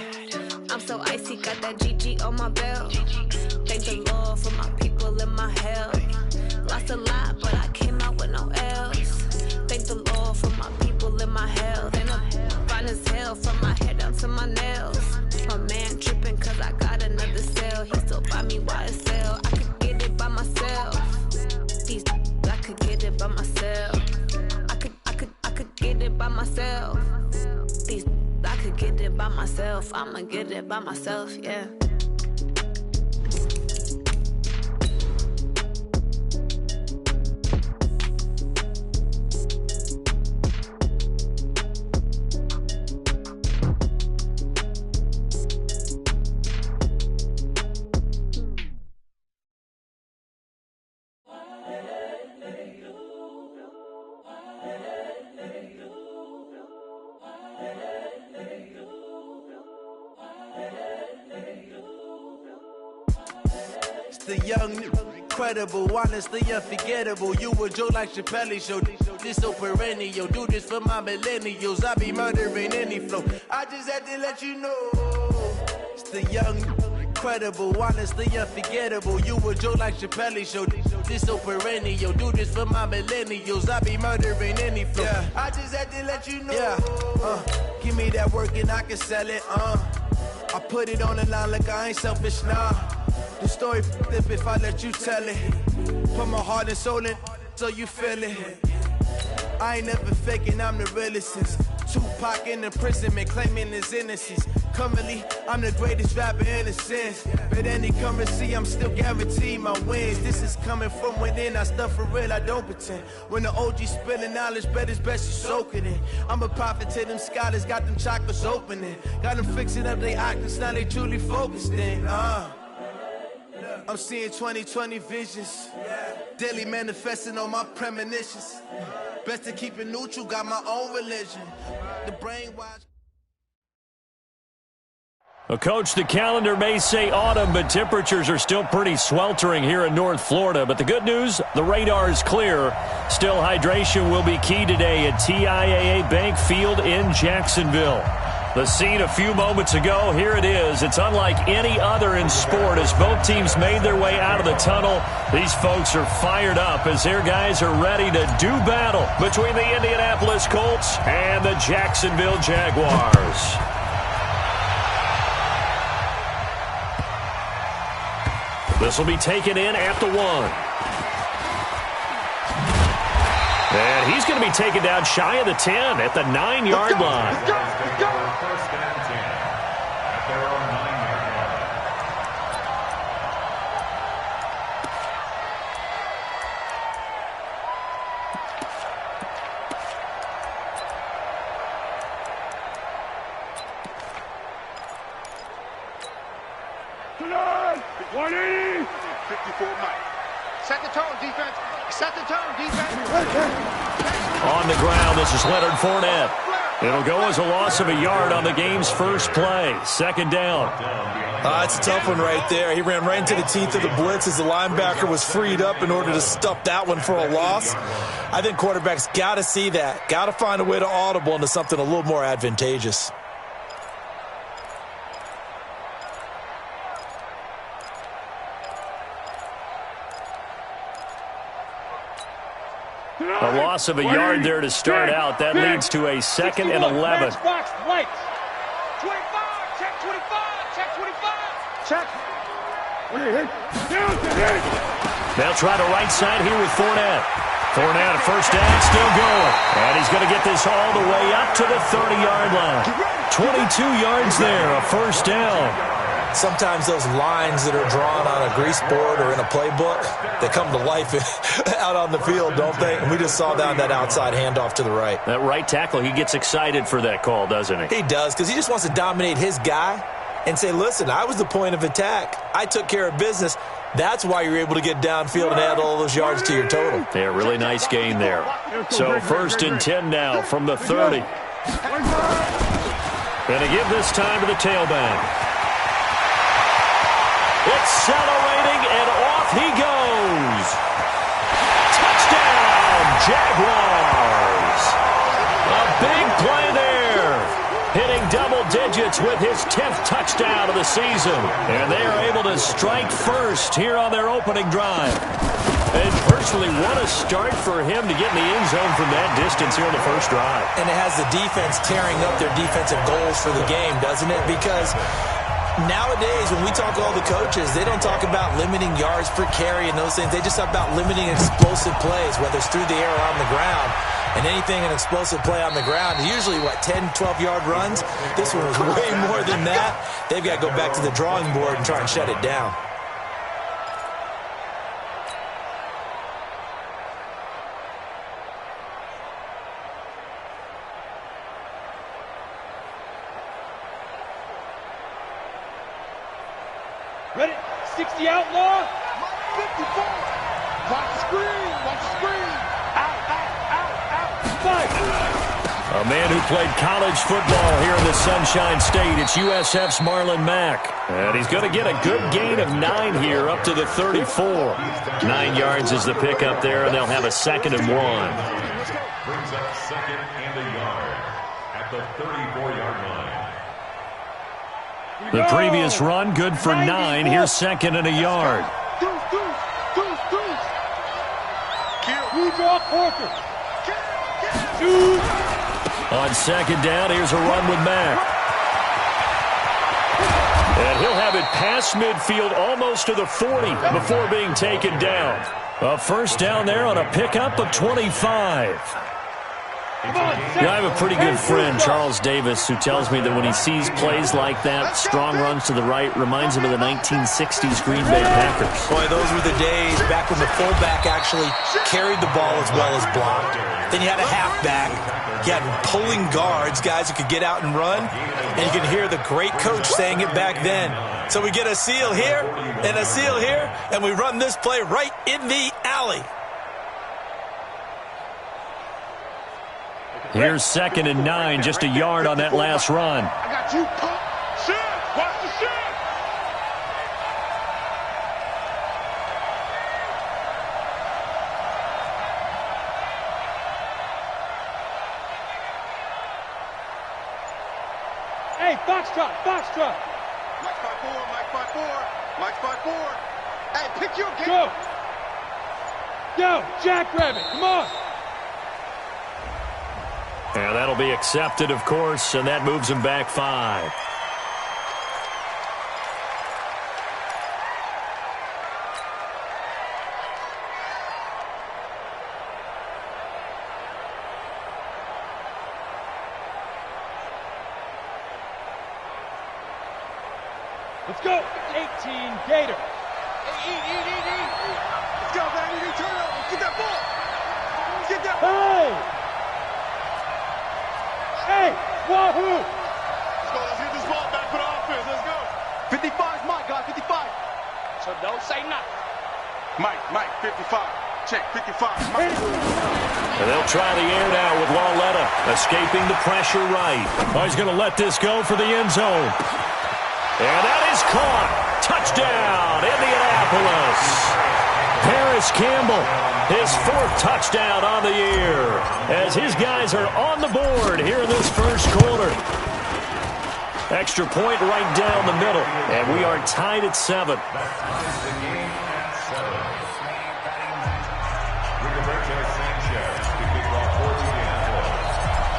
I'm so icy, got that GG on my belt. Thank the Lord for my people in my health. Lost a lot, but I came out with no L's. Thank the Lord for my people in my health. And I'm fine as hell from my head down to my nails. My man tripping cause I got another cell. He still buy me YSL. I could get it by myself. These I could get it by myself. I could get it by myself. These I could get it by myself. I'ma get it by myself, yeah. The young, incredible, honestly unforgettable. You a joke like Chappelle show. This so perennial. Do this for my millennials. I be murdering any flow. I just had to let you know. It's the young, incredible, honestly unforgettable. You a joke like Chappelle show. This so perennial. Do this for my millennials. I be murdering any flow. Yeah. I just had to let you know. Yeah. Give me that work and I can sell it. I put it on the line like I ain't selfish, nah. The story flip if I let you tell it. Put my heart and soul in so you feel it. I ain't never faking, I'm the realest since Tupac in imprisonment, claiming his innocence. Currently, I'm the greatest rapper in a sense. But any currency, I'm still guaranteed my wins. This is coming from within, I stuff for real, I don't pretend. When the OG spilling knowledge, bet it's best you soak it in. I'm a prophet to them scholars, got them chakras opening. Got them fixing up their octaves, now they truly focused in. I'm seeing 2020 visions, daily manifesting on my premonitions. Best to keep it neutral, got my own religion. The brainwash. Well, Coach, the calendar may say autumn, but temperatures are still pretty sweltering here in North Florida. But the good news, the radar is clear. Still, hydration will be key today at TIAA Bank Field in Jacksonville. The scene a few moments ago, here it is. It's unlike any other in sport as both teams made their way out of the tunnel. These folks are fired up as their guys are ready to do battle between the Indianapolis Colts and the Jacksonville Jaguars. This will be taken in at the 1. And he's going to be taken down shy of the 10 at the 9-yard line. First down 10 at their own 9-yard line. Tonight, 180. 54 Mike. Set the tone, defense. Set the tone, defense. On the ground, this is Leonard Fournette. It'll go as a loss of a yard on the game's first play. Second down. It's a tough one right there. He ran right into the teeth of the blitz as the linebacker was freed up in order to stuff that one for a loss. I think quarterbacks got to see that. Got to find a way to audible into something a little more advantageous. A loss of a yard there to start out. That leads to a 2nd and 11. Box, White. 25, check 25, check 25, check. They'll try the right side here with Fournette. Fournette, a first down, still going. And he's going to get this all the way up to the 30-yard line. 22 yards there, a first down. Sometimes those lines that are drawn on a grease board or in a playbook, they come to life out on the field, don't they? And we just saw that outside handoff to the right. That right tackle, he gets excited for that call, doesn't he? He does, because he just wants to dominate his guy and say, listen, I was the point of attack. I took care of business. That's why you're able to get downfield and add all those yards to your total. Yeah, really nice gain there. So 1st and 10 now from the 30. Going to give this time to the tailback. Accelerating, and off he goes. Touchdown, Jaguars. A big play there. Hitting double digits with his 10th touchdown of the season. And they are able to strike first here on their opening drive. And personally, what a start for him to get in the end zone from that distance here on the first drive. And it has the defense tearing up their defensive goals for the game, doesn't it? Because nowadays, when we talk to all the coaches, they don't talk about limiting yards per carry and those things. They just talk about limiting explosive plays, whether it's through the air or on the ground. And anything an explosive play on the ground is usually, 10, 12-yard runs? This one was way more than that. They've got to go back to the drawing board and try and shut it down. Ready? 60 outlaw. 54. Watch the screen. Watch the screen. Out. Fight. A man who played college football here in the Sunshine State. It's USF's Marlon Mack. And he's going to get a good gain of 9 here up to the 34. 9 yards is the pickup there, and they'll have a 2nd and 1. Brings up 2nd and a yard at the 34-yard line. The previous run, good for 9. Here's 2nd and a yard. On 2nd down, here's a run with Mack. And he'll have it past midfield almost to the 40 before being taken down. A 1st down there on a pickup of 25. I have a pretty good friend, Charles Davis, who tells me that when he sees plays like that, strong runs to the right, reminds him of the 1960s Green Bay Packers. Boy, those were the days back when the fullback actually carried the ball as well as blocked. Then you had a halfback. You had pulling guards, guys who could get out and run. And you can hear the great coach saying it back then. So we get a seal here and a seal here, and we run this play right in the alley. Here's 2nd and 9, just a yard on that last run. I got you. Shit. Watch the shit. Hey, Foxtrot. Mike 5-4. Mike 5-4. Hey, pick your game. Go. Yo, Jackrabbit, come on. And that'll be accepted, of course, and that moves him back 5. Let's go. 18, Gator. Eat. Let's go, man. Turn it over. Get that ball. Get that ball. Hey, wahoo! Let's get this ball back for the offense. Let's go. 55 is Mike, guys. 55. So don't say nothing. Mike, 55. Check, 55. Mike. And they'll try the air now with Lauletta, escaping the pressure right. Oh, he's going to let this go for the end zone. And that is caught. Touchdown, Indianapolis. Paris Campbell, his 4th touchdown on the year, as his guys are on the board here in this first quarter. Extra point right down the middle, and we are tied at 7.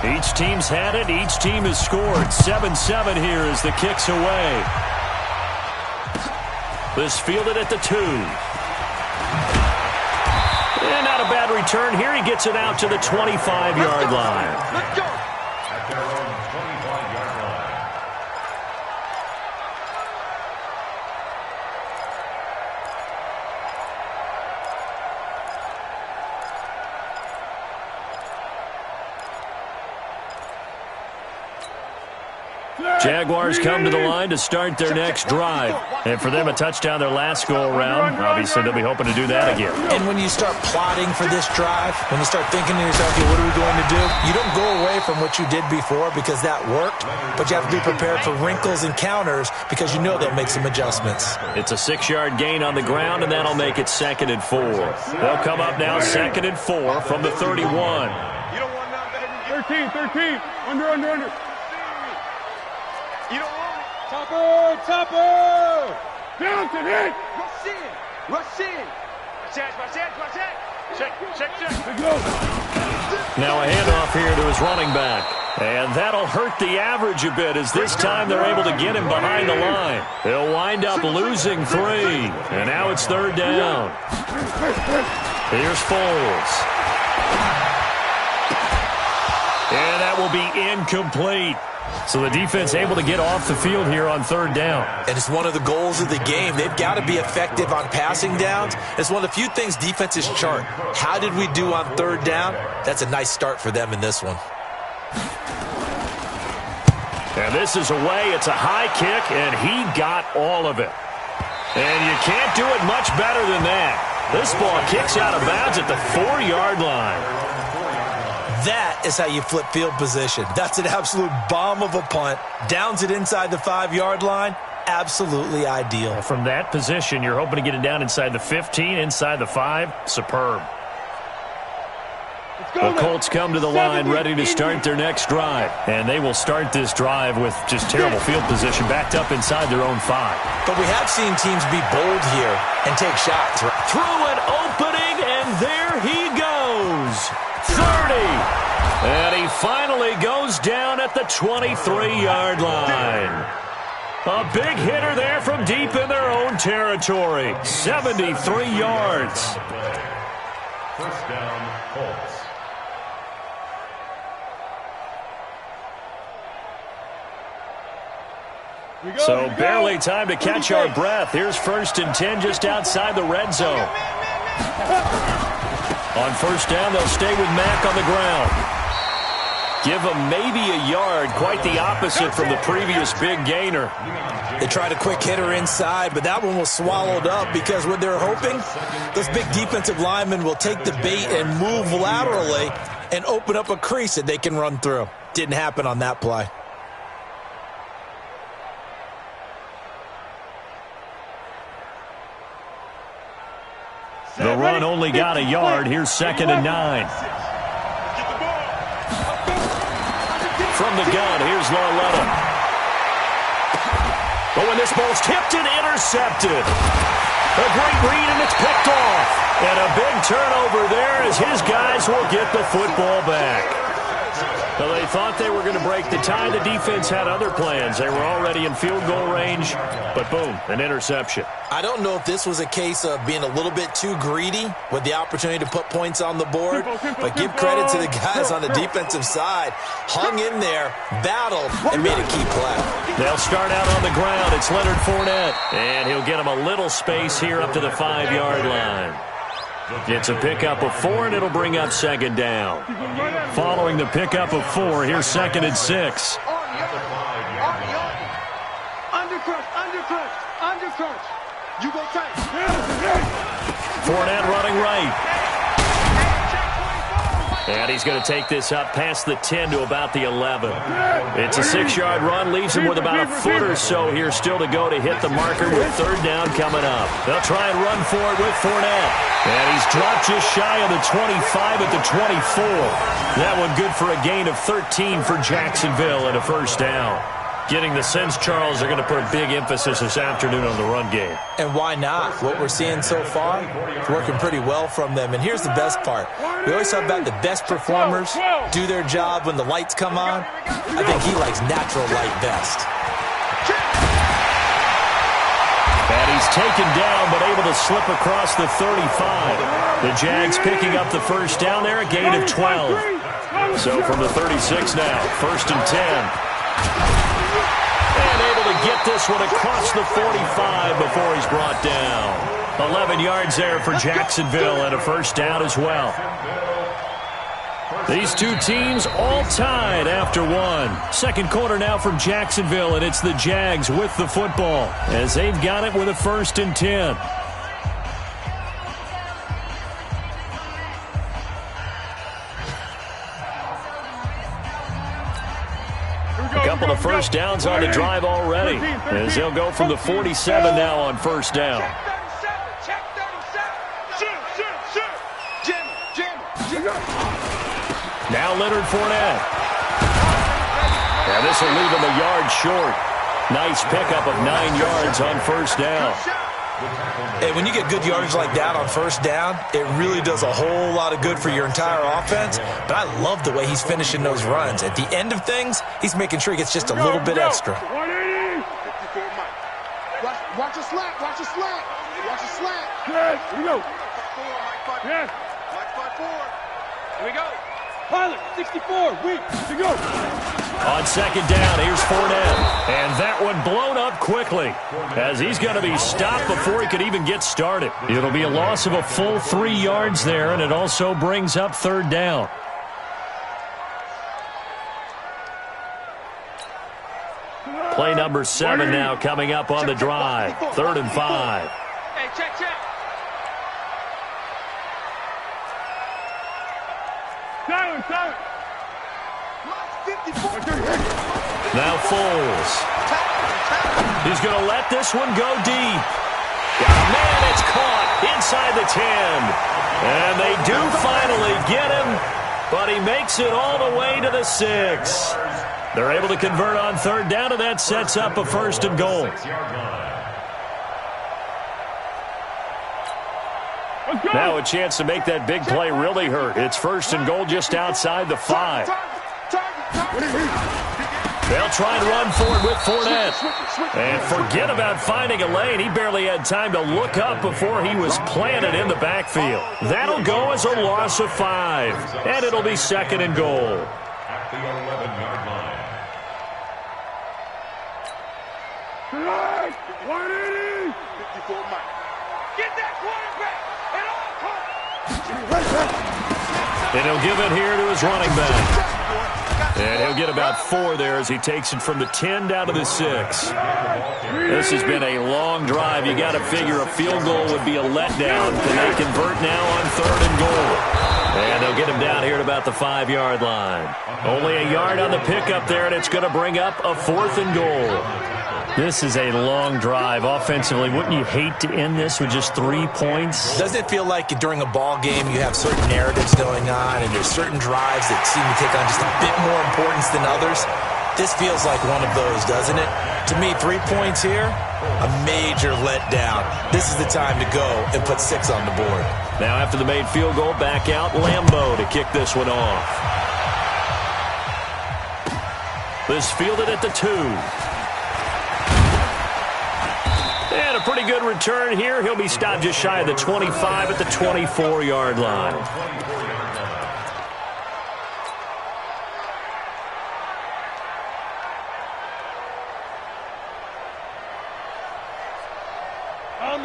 Each team's had it. Each team has scored. 7-7 here as the kick's away. This fielded at the 2. And not a bad return here. He gets it out to the 25-yard line. Let's go. At their own 25-yard line. Jaguars come to the line to start their next drive. And for them, a touchdown their last go-around. Obviously, they'll be hoping to do that again. And when you start plotting for this drive, when you start thinking to yourself, okay, what are we going to do? You don't go away from what you did before because that worked, but you have to be prepared for wrinkles and counters because you know they'll make some adjustments. It's a 6-yard gain on the ground, and that'll make it 2nd and 4. They'll come up now 2nd and 4 from the 31. You don't want nothing, baby. 13. Under. You don't want it. Topper. Down to hit. Rush in. Check. Let's go. Now a handoff here to his running back. And that'll hurt the average a bit as this time they're able to get him behind the line. They'll wind up losing 3. And now it's 3rd down. Here's Foles. And that will be incomplete. So the defense able to get off the field here on 3rd down. And it's one of the goals of the game. They've got to be effective on passing downs. It's one of the few things defenses chart. How did we do on 3rd down? That's a nice start for them in this one. And this is away. It's a high kick, and he got all of it. And you can't do it much better than that. This ball kicks out of bounds at the 4-yard line. That is how you flip field position. That's an absolute bomb of a punt. Downs it inside the 5-yard line. Absolutely ideal. From that position, you're hoping to get it down inside the 15, inside the 5. Superb. The Colts come to the line ready to start their next drive. And they will start this drive with just terrible field position backed up inside their own 5. But we have seen teams be bold here and take shots. Through an opening, and there he goes. 30. And he finally goes down at the 23-yard line. A big hitter there from deep in their own territory. 73 yards. First down, Colts. So barely time to catch our breath. Here's 1st and 10 just outside the red zone. On 1st down, they'll stay with Mack on the ground. Give him maybe a yard, quite the opposite from the previous big gainer. They tried a quick hitter inside, but that one was swallowed up because what they're hoping, those big defensive linemen will take the bait and move laterally and open up a crease that they can run through. Didn't happen on that play. The run only got a yard. Here's 2nd and 9. From the gun, here's Larletta. But when this ball's tipped and intercepted. A great read, and it's picked off. And a big turnover there as his guys will get the football back. Well, they thought they were going to break the tie. The defense had other plans. They were already in field goal range, but boom, an interception. I don't know if this was a case of being a little bit too greedy with the opportunity to put points on the board, but give credit to the guys on the defensive side. Hung in there, battled, and made a key play. They'll start out on the ground. It's Leonard Fournette, and he'll get him a little space here up to the 5-yard line. It's a pickup of 4, and it'll bring up 2nd down. Following the pickup of 4, here's 2nd and 6. Undercrunch. You go tight. Fournette running right. And he's going to take this up past the 10 to about the 11. It's a 6-yard run, leaves him with about a foot or so here still to go to hit the marker with 3rd down coming up. They'll try and run for it with Fournette. And he's dropped just shy of the 25 at the 24. That one good for a gain of 13 for Jacksonville and a 1st down. Getting the sense, Charles, they're going to put a big emphasis this afternoon on the run game. And why not? What we're seeing so far is working pretty well from them. And here's the best part. We always talk about the best performers do their job when the lights come on. I think he likes natural light best. And he's taken down, but able to slip across the 35. The Jags picking up the 1st down there, a gain of 12. So from the 36 now, 1st and 10. And able to get this one across the 45 before he's brought down. 11 yards there for Jacksonville and a 1st down as well. These two teams all tied after one. Second quarter now from Jacksonville, and it's the Jags with the football as they've got it with a 1st and 10. A couple of first downs on the drive already as they'll go from the 47 now on first down. Now Leonard Fournette. And this will leave him a yard short. Nice pickup of 9 yards on first down. Hey, when you get good yardage like that on first down, it really does a whole lot of good for your entire offense. But I love the way he's finishing those runs. At the end of things, he's making sure he gets just a little bit extra. 180. 54 Mike. Watch a slant. Watch a slant. Watch a slant. Yes. Here we go. Yes. Mike 5-4. Here we go. Pilot, 64, weak, to go. On second down, here's Fournette. And that one blown up quickly as he's going to be stopped before he could even get started. It'll be a loss of a full 3 yards there, and it also brings up third down. Play number 7 now coming up on the drive. 3rd and 5. Hey, check. Silent. Now Foles. He's going to let this one go deep. Man, it's caught inside the 10. And they do finally get him, but he makes it all the way to the 6. They're able to convert on third down, and that sets up a 1st and goal. Now a chance to make that big play really hurt. It's 1st and goal just outside the 5. They'll try and run forward with Fournette. And forget about finding a lane. He barely had time to look up before he was planted in the backfield. That'll go as a loss of 5. And it'll be 2nd and goal. At the 11-yard line. 180. 54 Mike. Get that quarterback. And he'll give it here to his running back. And he'll get about 4 there as he takes it from the 10 down to the 6. This has been a long drive. You got to figure a field goal would be a letdown. Can they convert now on 3rd and goal? And they'll get him down here at about the 5-yard line. Only a yard on the pickup there, and it's going to bring up a 4th and goal. This is a long drive offensively. Wouldn't you hate to end this with just 3 points? Doesn't it feel like during a ball game you have certain narratives going on and there's certain drives that seem to take on just a bit more importance than others? This feels like one of those, doesn't it? To me, 3 points here, a major letdown. This is the time to go and put 6 on the board. Now after the made field goal, back out Lambeau to kick this one off. This fielded at the 2. And a pretty good return here. He'll be stopped just shy of the 25 at the 24-yard line.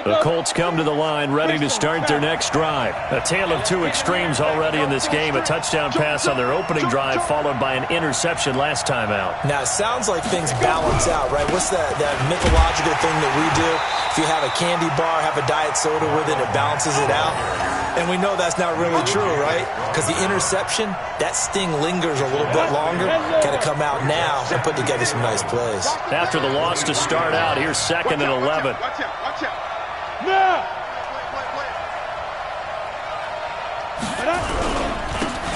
The Colts come to the line ready to start their next drive. A tale of 2 extremes already in this game. A touchdown pass on their opening drive followed by an interception last time out. Now, it sounds like things balance out, right? What's that mythological thing that we do? If you have a candy bar, have a diet soda with it, it balances it out. And we know that's not really true, right? Because the interception, that sting lingers a little bit longer. Got to come out now and put together some nice plays. After the loss to start out, here's 2nd and 11. Watch out.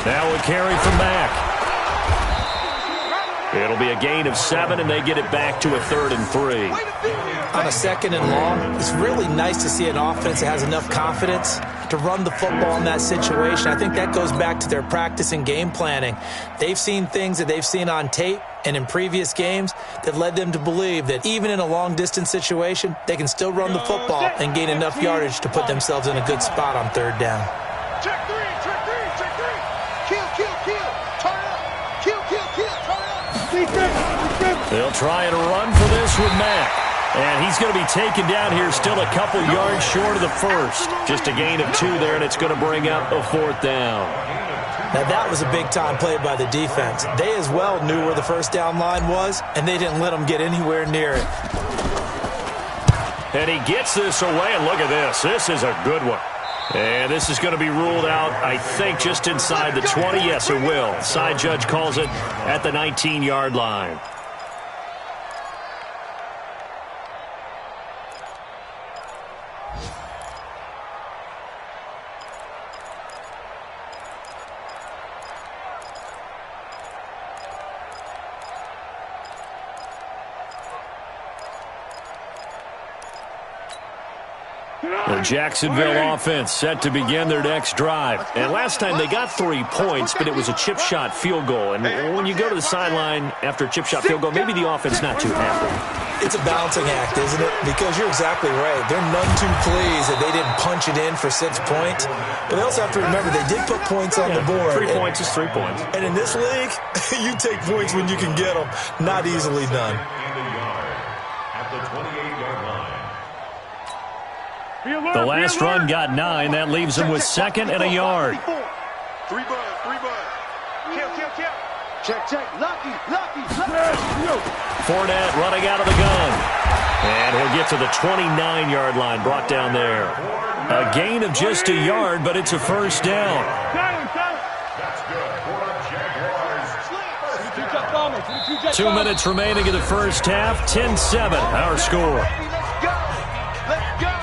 Now a carry from Mack. It'll be a gain of 7, and they get it back to a 3rd and 3. On a 2nd and long, it's really nice to see an offense that has enough confidence to run the football in that situation. I think that goes back to their practice and game planning. They've seen things that they've seen on tape and in previous games that led them to believe that even in a long-distance situation, they can still run the football and gain enough yardage to put themselves in a good spot on 3rd down. Check 3. Kill. Turn up. Kill. Turn up. They'll try and run for this with Mack. And he's going to be taken down here still a couple yards short of the 1st. Just a gain of 2 there, and it's going to bring up a 4th down. Now, that was a big-time play by the defense. They as well knew where the first down line was, and they didn't let them get anywhere near it. And he gets this away, and look at this. This is a good one. And this is going to be ruled out, I think, just inside the 20. Yes, it will. Side judge calls it at the 19-yard line. The Jacksonville offense set to begin their next drive. And last time they got 3 points, but it was a chip shot field goal. And when you go to the sideline after a chip shot field goal, maybe the offense not too happy. It's a balancing act, isn't it? Because you're exactly right. They're none too pleased that they didn't punch it in for 6 points. But they also have to remember they did put points on the board. 3 points is 3 points. And in this league, you take points when you can get them. Not easily done. At the 28-yard line. The last run got 9. That leaves them with 2nd and a yard. 3 bud. Kill. Check. Lucky. Fournette running out of the gun. And he'll get to the 29-yard line, brought down there. A gain of just a yard, but it's a first down. That's good for a Jaguars. 2 minutes remaining in the first half. 10-7, our score. Let's go.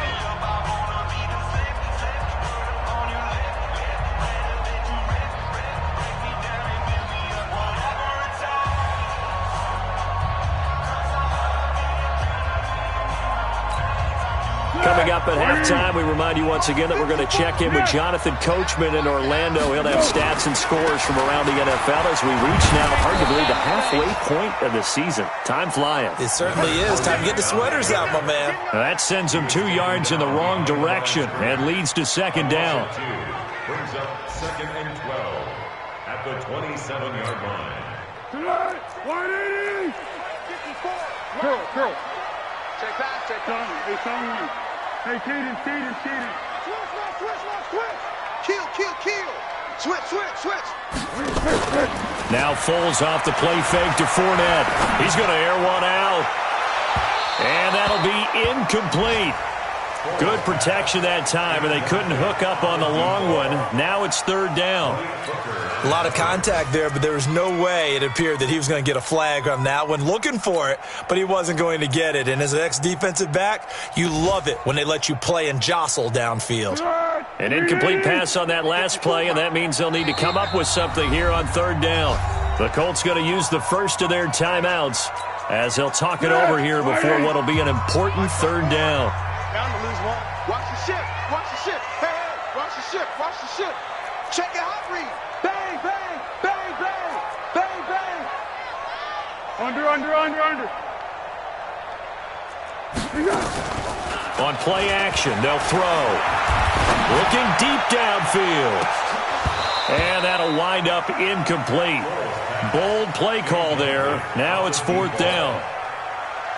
Coming up at halftime, we remind you once again that we're going to check in with Jonathan Coachman in Orlando. He'll have stats and scores from around the NFL as we reach now, hard to believe, the halfway point of the season. Time flying. It certainly is. Time to get the sweaters out, my man. That sends him 2 yards in the wrong direction and leads to 2nd down. Brings up 2nd and 12 at the 27-yard line. 180. 54. Curl. Check pass. It's on you. Hey, Keaton. Switch. Kill. Switch. Now Foles off the play fake to Fournette. He's going to air one out. And that'll be incomplete. Good protection that time, and they couldn't hook up on the long one. Now it's 3rd down. A lot of contact there, but there was no way it appeared that he was going to get a flag on that one. Looking for it, but he wasn't going to get it. And as an ex-defensive back, you love it when they let you play and jostle downfield. An incomplete pass on that last play, and that means they'll need to come up with something here on 3rd down. The Colts going to use the first of their timeouts as they'll talk it over here before what will be an important 3rd down. Bound to lose one. Watch the ship. Hey, watch the ship. Check your hot read. Bang. Under. On play action, they'll throw. Looking deep downfield. And that'll wind up incomplete. Bold play call there. Now it's 4th down.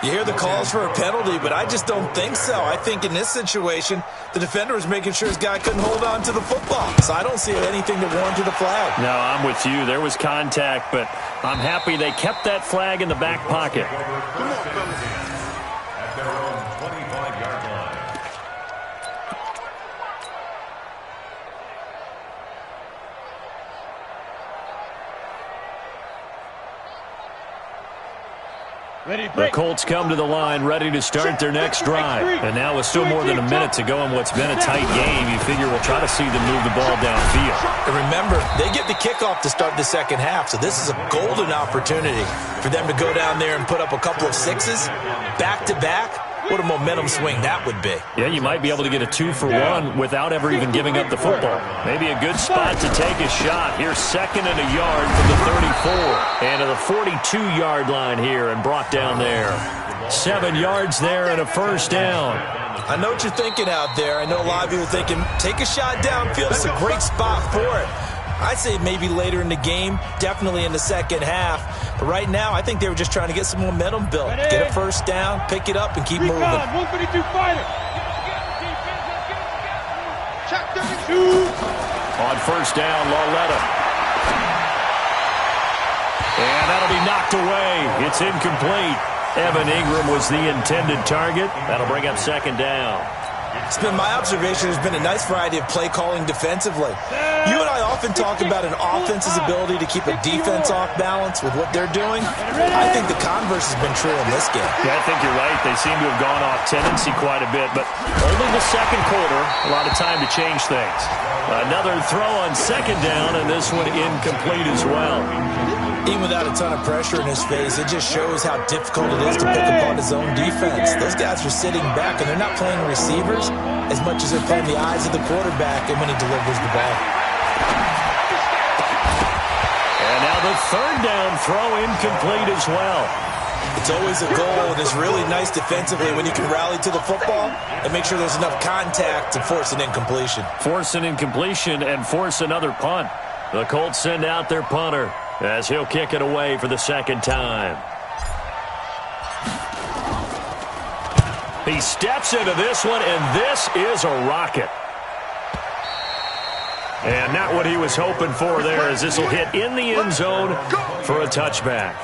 You hear the calls for a penalty, but I just don't think so. I think in this situation, the defender was making sure his guy couldn't hold on to the football. So I don't see anything that warranted a flag. No, I'm with you. There was contact, but I'm happy they kept that flag in the back pocket. Come on, fellas. At their own 25-yard line. The Colts come to the line ready to start their next drive. And now with still more than a minute to go in what's been a tight game, you figure we'll try to see them move the ball downfield. And remember, they get the kickoff to start the second half, so this is a golden opportunity for them to go down there and put up a couple of sixes back-to-back. What a momentum swing that would be. Yeah, you might be able to get a 2-for-1 without ever even giving up the football. Maybe a good spot to take a shot. Here's 2nd and a yard from the 34. And to the 42-yard line here and brought down there. 7 yards there and a first down. I know what you're thinking out there. I know a lot of you are thinking, take a shot downfield. It's a great spot for it. I'd say maybe later in the game, definitely in the second half. But right now, I think they were just trying to get some momentum built. Get a first down, pick it up, and keep moving. 152 fighter. Check 32. On first down, Lauletta. And that'll be knocked away. It's incomplete. Evan Ingram was the intended target. That'll bring up second down. It's been my observation there's been a nice variety of play calling defensively. You and I often talk about an offense's ability to keep a defense off balance with what they're doing. I think the converse has been true in this game. Yeah, I think you're right. They seem to have gone off tendency quite a bit, but only the second quarter, a lot of time to change things. Another throw on second down, and this one incomplete as well. Even without a ton of pressure in his face, it just shows how difficult it is to pick apart his own defense. Those guys are sitting back, and they're not playing receivers as much as they're playing the eyes of the quarterback and when he delivers the ball. And now the third down throw incomplete as well. It's always a goal, and it's really nice defensively when you can rally to the football and make sure there's enough contact to force an incompletion. Force an incompletion and force another punt. The Colts send out their punter as he'll kick it away for the second time. He steps into this one, and this is a rocket. And not what he was hoping for there, as this will hit in the end zone for a touchback.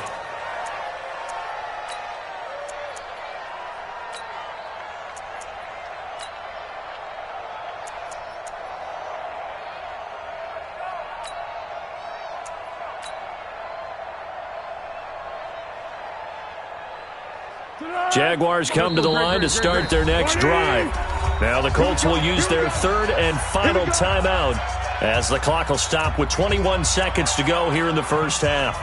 Jaguars come to the line to start their next drive. Now the Colts will use their third and final timeout as the clock will stop with 21 seconds to go here in the first half.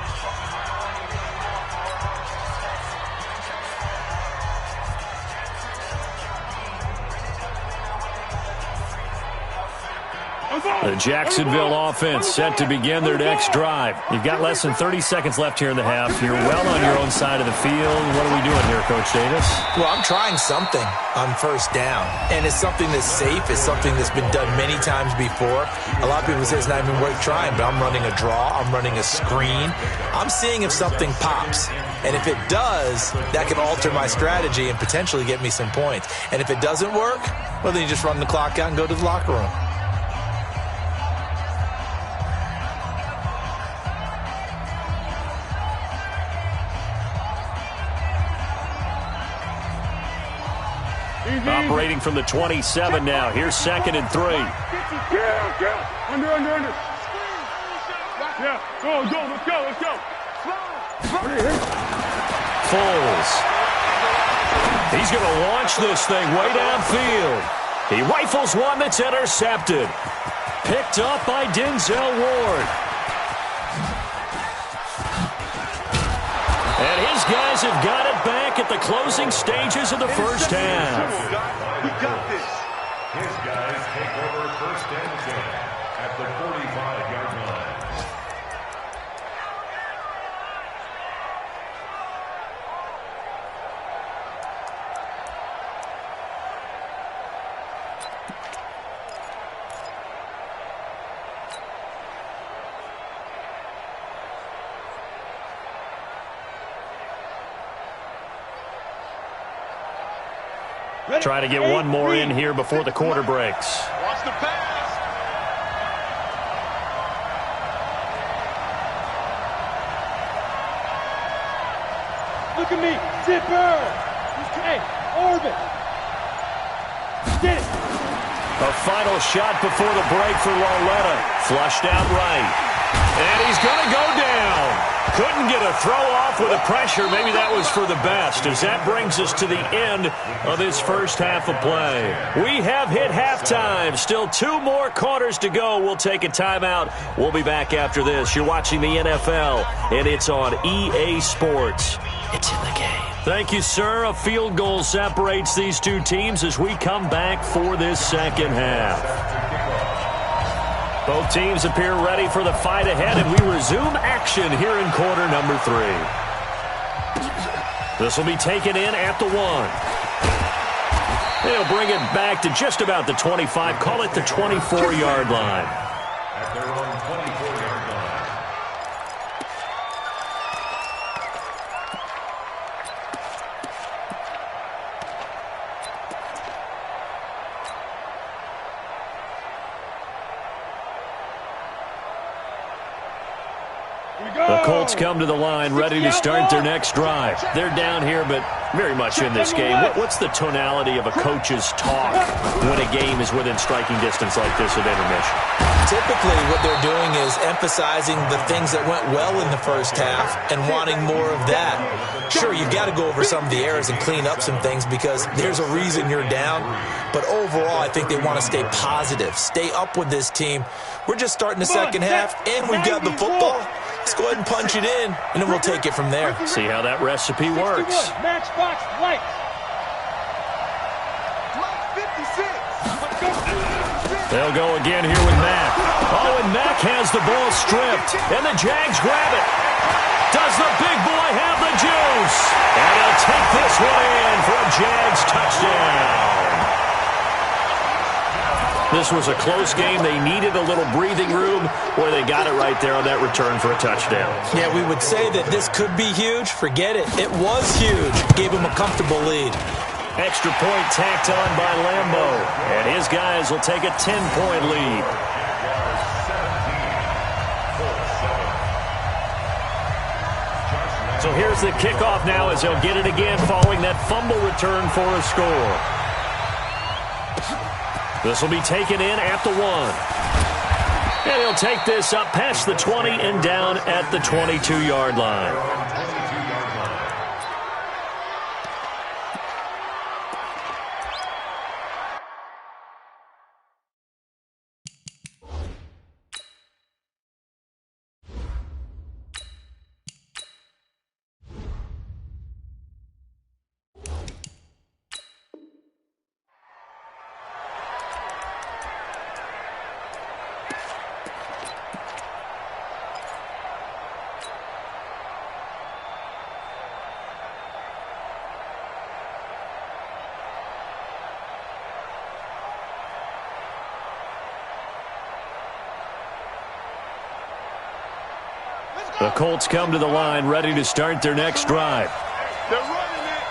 The Jacksonville offense set to begin their next drive. You've got less than 30 seconds left here in the half. You're well on your own side of the field. What are we doing here, Coach Davis? Well, I'm trying something on first down, and it's something that's safe. It's something that's been done many times before. A lot of people say it's not even worth trying, but I'm running a draw. I'm running a screen. I'm seeing if something pops. And if it does, that can alter my strategy and potentially get me some points. And if it doesn't work, well, then you just run the clock out and go to the locker room. Operating from the 27 now. Here's second and 3. Under. Yeah, go, let's go. Foles. He's going to launch this thing way downfield. He rifles one that's intercepted. Picked up by Denzel Ward. And his guys have got it back at the closing stages of the first half. We got this. His guys take over first and 10 at the 45-yard line. Trying to get one more in here before the quarter breaks. Watch the pass. Look at me. Zipper. Hey, orbit. Get it. A final shot before the break for Lauletta. Flushed out right. And he's going to go down. Couldn't get a throw off with the pressure. Maybe that was for the best, as that brings us to the end of this first half of play. We have hit halftime. Still 2 more quarters to go. We'll take a timeout. We'll be back after this. You're watching the NFL, and it's on EA Sports. It's in the game. Thank you, sir. A field goal separates these two teams as we come back for this second half. Both teams appear ready for the fight ahead, and we resume action here in quarter number 3. This will be taken in at the 1. They'll bring it back to just about the 25, call it the 24-yard line. At their own 24-yard line. Colts come to the line, ready to start their next drive. They're down here, but very much in this game. What's the tonality of a coach's talk when a game is within striking distance like this of intermission? Typically, what they're doing is emphasizing the things that went well in the first half and wanting more of that. Sure, you've got to go over some of the errors and clean up some things because there's a reason you're down. But overall, I think they want to stay positive, stay up with this team. We're just starting the second half, and we've got the football. Let's go ahead and punch it in, and then we'll take it from there. See how that recipe works. Matchbox lights. They'll go again here with Mack. Oh, and Mack has the ball stripped, and the Jags grab it. Does the big boy have the juice? And he'll take this one in for a Jags touchdown. This was a close game. They needed a little breathing room. Boy, they got it right there on that return for a touchdown. Yeah, we would say that this could be huge. Forget it. It was huge. Gave him a comfortable lead. Extra point tacked on by Lambo. And his guys will take a 10-point lead. So here's the kickoff now as he'll get it again following that fumble return for a score. This will be taken in at the 1. And he'll take this up past the 20 and down at the 22-yard line. The Colts come to the line, ready to start their next drive. They're running it.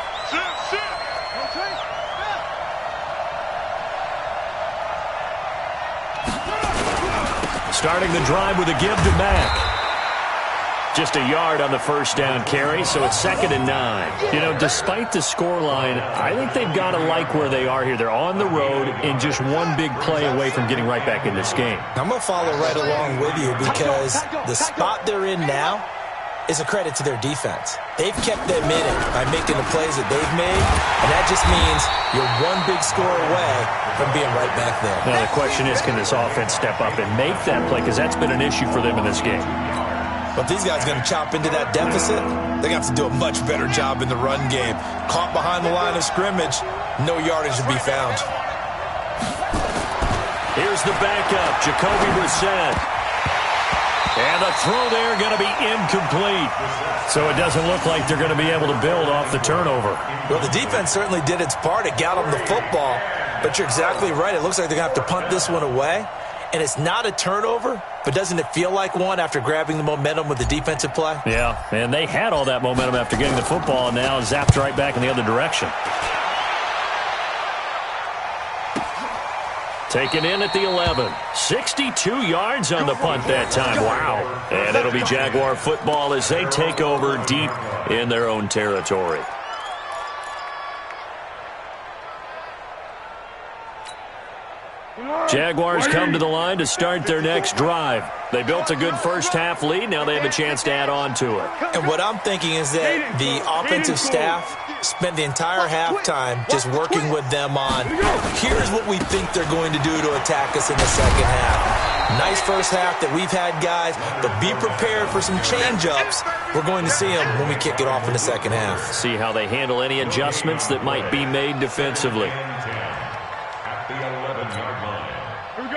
Sit. Starting the drive with a give to Mack. Just a yard on the first down carry, so it's 2nd and 9. You know, despite the scoreline, I think they've got to like where they are here. They're on the road and just one big play away from getting right back in this game. I'm going to follow right along with you because the spot they're in now is a credit to their defense. They've kept them in it by making the plays that they've made, and that just means you're one big score away from being right back there. Now, the question is, can this offense step up and make that play? Because that's been an issue for them in this game. But these guys are going to chop into that deficit. They're going to have to do a much better job in the run game. Caught behind the line of scrimmage, no yardage to be found. Here's the backup, Jacoby Brissett. And the throw there going to be incomplete. So it doesn't look like they're going to be able to build off the turnover. Well, the defense certainly did its part. It got them the football. But you're exactly right. It looks like they're going to have to punt this one away. And it's not a turnover, but doesn't it feel like one after grabbing the momentum with the defensive play? Yeah, and they had all that momentum after getting the football, and now zapped right back in the other direction. Taken in at the 11. 62 yards on the punt that time. Wow. And it'll be Jaguar football as they take over deep in their own territory. Jaguars come to the line to start their next drive. They built a good first-half lead. Now they have a chance to add on to it. And what I'm thinking is that the offensive staff spent the entire halftime just working with them on, here's what we think they're going to do to attack us in the second half. Nice first half that we've had, guys, but be prepared for some change-ups. We're going to see them when we kick it off in the second half. See how they handle any adjustments that might be made defensively.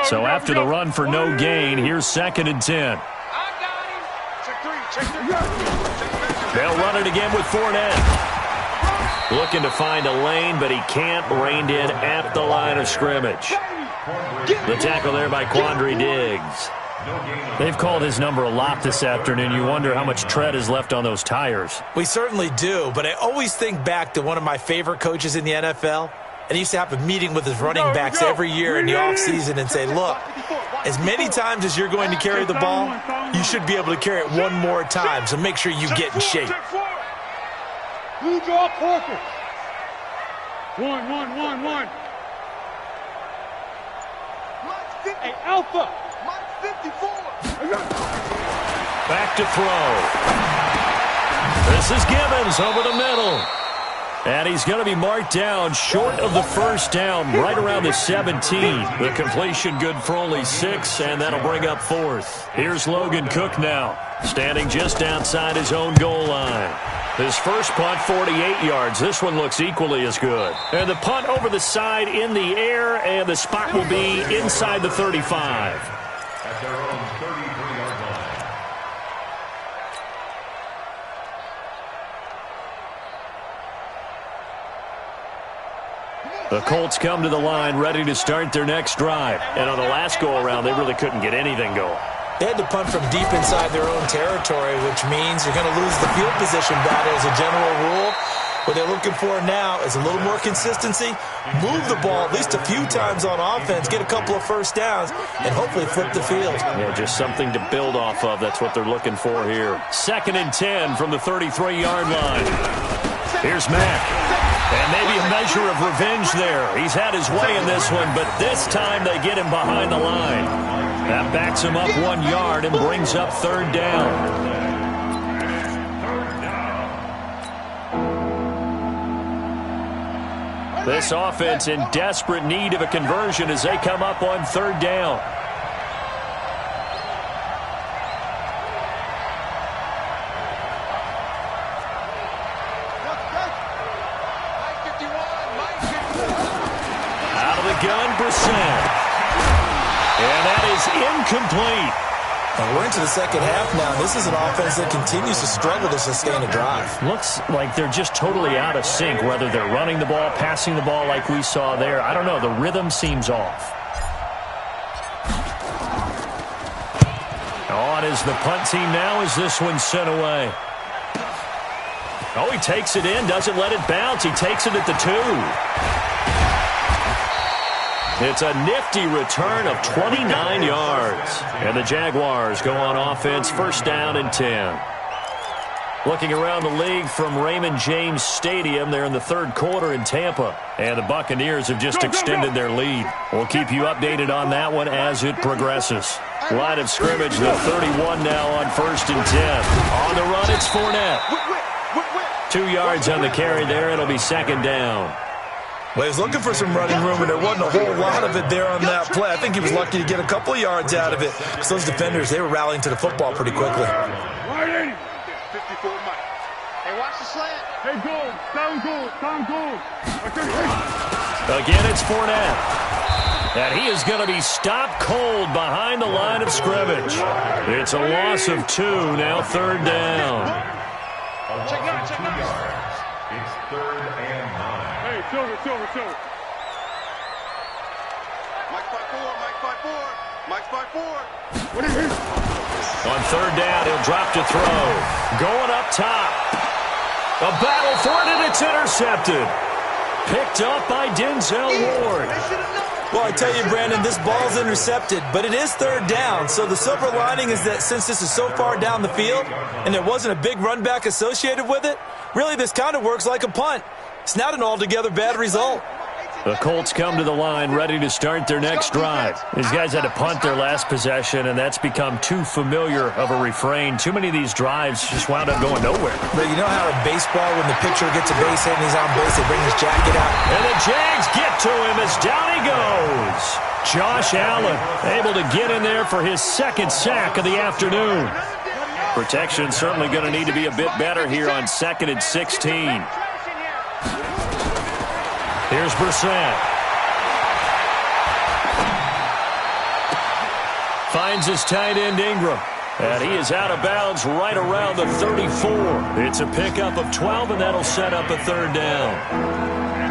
So after the run for no gain, here's 2nd and 10. They'll run it again with Fournette. Looking to find a lane, but he can't. Reined in at the line of scrimmage. The tackle there by Quandre Diggs. They've called his number a lot this afternoon. You wonder how much tread is left on those tires. We certainly do, but I always think back to one of my favorite coaches in the NFL. And he used to have a meeting with his running backs every year in the offseason and say, look, as many times as you're going to carry the ball, you should be able to carry it one more time, so make sure you get in shape. Blue draw perfect. One. Hey, Alpha. Mike 54. Back to throw. This is Gibbons over the middle. And he's going to be marked down short of the first down, right around the 17. The completion good for only 6, and that'll bring up 4th. Here's Logan Cook now, standing just outside his own goal line. His first punt, 48 yards. This one looks equally as good. And the punt over the side in the air, and the spot will be inside the 35. At their own 33-yard line. The Colts come to the line ready to start their next drive. And on the last go-around, they really couldn't get anything going. They had to punt from deep inside their own territory, which means you're going to lose the field position battle as a general rule. What they're looking for now is a little more consistency, move the ball at least a few times on offense, get a couple of first downs, and hopefully flip the field. Yeah, just something to build off of. That's what they're looking for here. 2nd and 10 from the 33-yard line. Here's Mack. And maybe a measure of revenge there. He's had his way in this one, but this time they get him behind the line. That backs him up 1 yard and brings up 3rd down. This offense in desperate need of a conversion as they come up on 3rd down. Out of the gun, Brissett. And that is incomplete. And we're into the second half now. This is an offense that continues to struggle to sustain a drive. Looks like they're just totally out of sync, whether they're running the ball, passing the ball like we saw there. I don't know. The rhythm seems off. On is the punt team now as this one's sent away. Oh, he takes it in, doesn't let it bounce. He takes it at the 2. It's a nifty return of 29 yards. And the Jaguars go on offense, 1st down and 10. Looking around the league from Raymond James Stadium, they're in the 3rd quarter in Tampa. And the Buccaneers have just extended their lead. We'll keep you updated on that one as it progresses. Line of scrimmage, the 31 now on 1st and 10. On the run, it's Fournette. 2 yards on the carry there. It'll be 2nd down. Well, he was looking for some running room, and there wasn't a whole lot of it there on that play. I think he was lucky to get a couple of yards out of it, because those defenders, they were rallying to the football pretty quickly. 54 Mike. Hey, watch the slant. Hey, goal. Down goal. Again, it's Fournette. And he is going to be stopped cold behind the line of scrimmage. It's a loss of 2, now 3rd down. Check 9. It's 3rd and 9. Hey, Silver. Mike 5-4. What is it? On 3rd down, he'll drop to throw. Going up top. A battle for it, and it's intercepted. Picked up by Denzel Ward. Well, I tell you, Brandon, this ball's intercepted, but it is 3rd down. So the silver lining is that since this is so far down the field and there wasn't a big run back associated with it, really this kind of works like a punt. It's not an altogether bad result. The Colts come to the line ready to start their next drive. These guys had to punt their last possession, and that's become too familiar of a refrain. Too many of these drives just wound up going nowhere. But you know how in baseball, when the pitcher gets a base hit and he's on base, they bring his jacket out? And the Jags get to him as down he goes. Josh Allen able to get in there for his 2nd sack of the afternoon. Protection certainly going to need to be a bit better here on 2nd and 16. Here's Brissett. Finds his tight end Ingram. And he is out of bounds right around the 34. It's a pickup of 12, and that'll set up a 3rd down.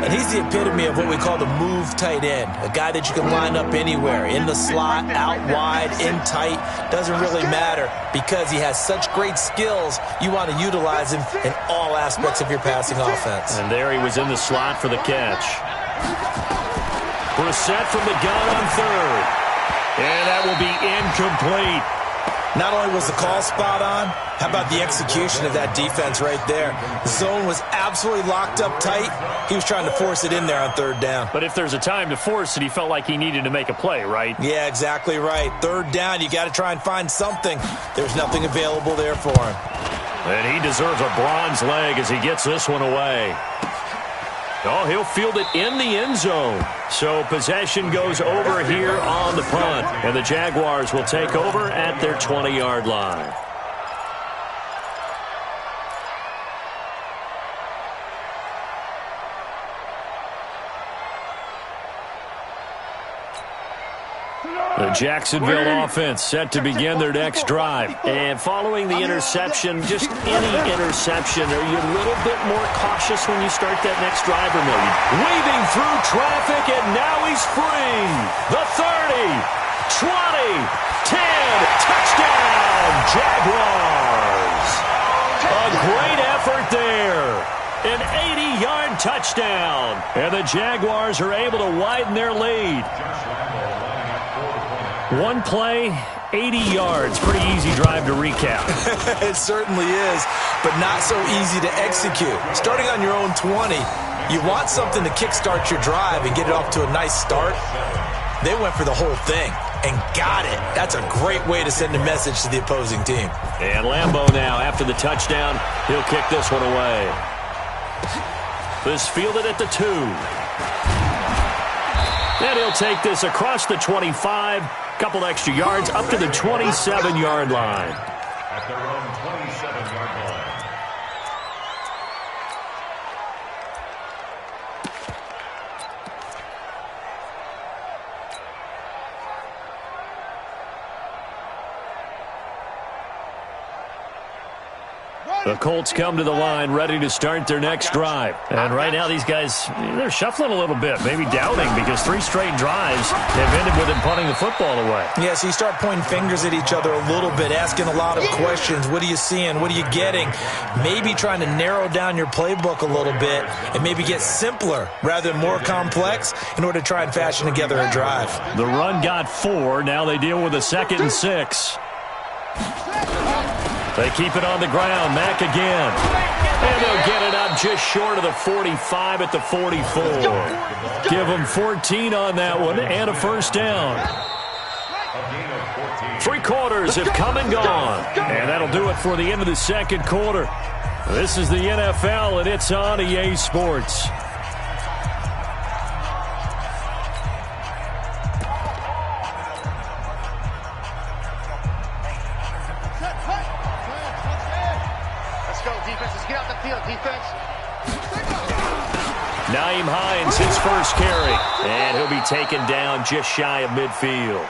And he's the epitome of what we call the move tight end. A guy that you can line up anywhere. In the slot, out wide, in tight. Doesn't really matter because he has such great skills. You want to utilize him in all aspects of your passing offense. And there he was in the slot for the catch. Brissett from the gun on 3rd. And that will be incomplete. Not only was the call spot on, how about the execution of that defense right there? The zone was absolutely locked up tight. He was trying to force it in there on third down. But if there's a time to force it, he felt like he needed to make a play, right? Yeah, exactly right. Third down, you got to try and find something. There's nothing available there for him. And he deserves a bronze leg as he gets this one away. Oh, he'll field it in the end zone. So possession goes over here on the punt. And the Jaguars will take over at their 20-yard line. The Jacksonville offense set to begin their next drive. And following the interception, just any interception, are you a little bit more cautious when you start that next drive or no? Weaving through traffic, and now he's free. The 30, 20, 10, touchdown, Jaguars. A great effort there. An 80-yard touchdown. And the Jaguars are able to widen their lead. One play, 80 yards. Pretty easy drive to recap. It certainly is, but not so easy to execute. Starting on your own 20, you want something to kickstart your drive and get it off to a nice start. They went for the whole thing and got it. That's a great way to send a message to the opposing team. And Lambeau now, after the touchdown, he'll kick this one away. This fielded at the 2. And he'll take this across the 25. Couple extra yards up to the 27-yard line. At their own 27-yard line. The Colts come to the line ready to start their next drive. And right now these guys, they're shuffling a little bit, maybe doubting, because 3 straight drives have ended with them punting the football away. Yeah, so you start pointing fingers at each other a little bit, asking a lot of questions. What are you seeing? What are you getting? Maybe trying to narrow down your playbook a little bit and maybe get simpler rather than more complex in order to try and fashion together a drive. The run got 4. Now they deal with a 2nd and 6. They keep it on the ground. Mack again. And they'll get it up just short of the 45 at the 44. Give them 14 on that one and a first down. 3 quarters have come and gone. And that'll do it for the end of the second quarter. This is the NFL, and it's on EA Sports. Nyheim Hines, his first carry, and he'll be taken down just shy of midfield.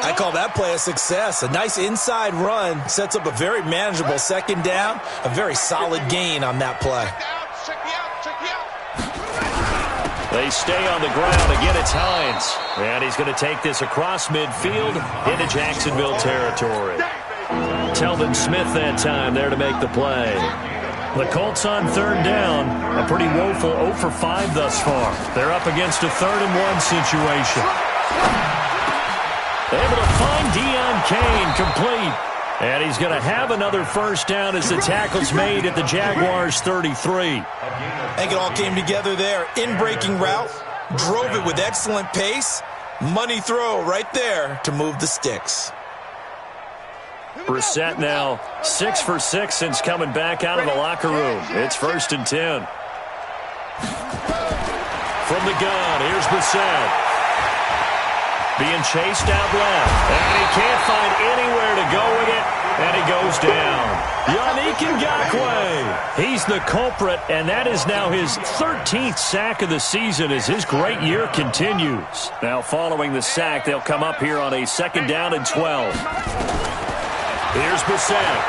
I call that play a success. A nice inside run sets up a very manageable 2nd down, a very solid gain on that play. They stay on the ground. Again, it's Hines, and he's going to take this across midfield into Jacksonville territory. Telvin Smith that time there to make the play. The Colts on 3rd down, a pretty woeful 0 for 5 thus far. They're up against a 3rd and 1 situation. Able to find Deion Kane, complete. And he's going to have another first down as the tackle's made at the Jaguars' 33. I think it all came together there. In-breaking route, drove it with excellent pace. Money throw right there to move the sticks. Brissett now 6 for 6 since coming back out of the locker room. It's 1st and 10. From the gun, here's Brissett. Being chased out left. And he can't find anywhere to go with it. And he goes down. Yannick Ngakoue. He's the culprit, and that is now his 13th sack of the season as his great year continues. Now following the sack, they'll come up here on a 2nd down and 12. Here's Brissett.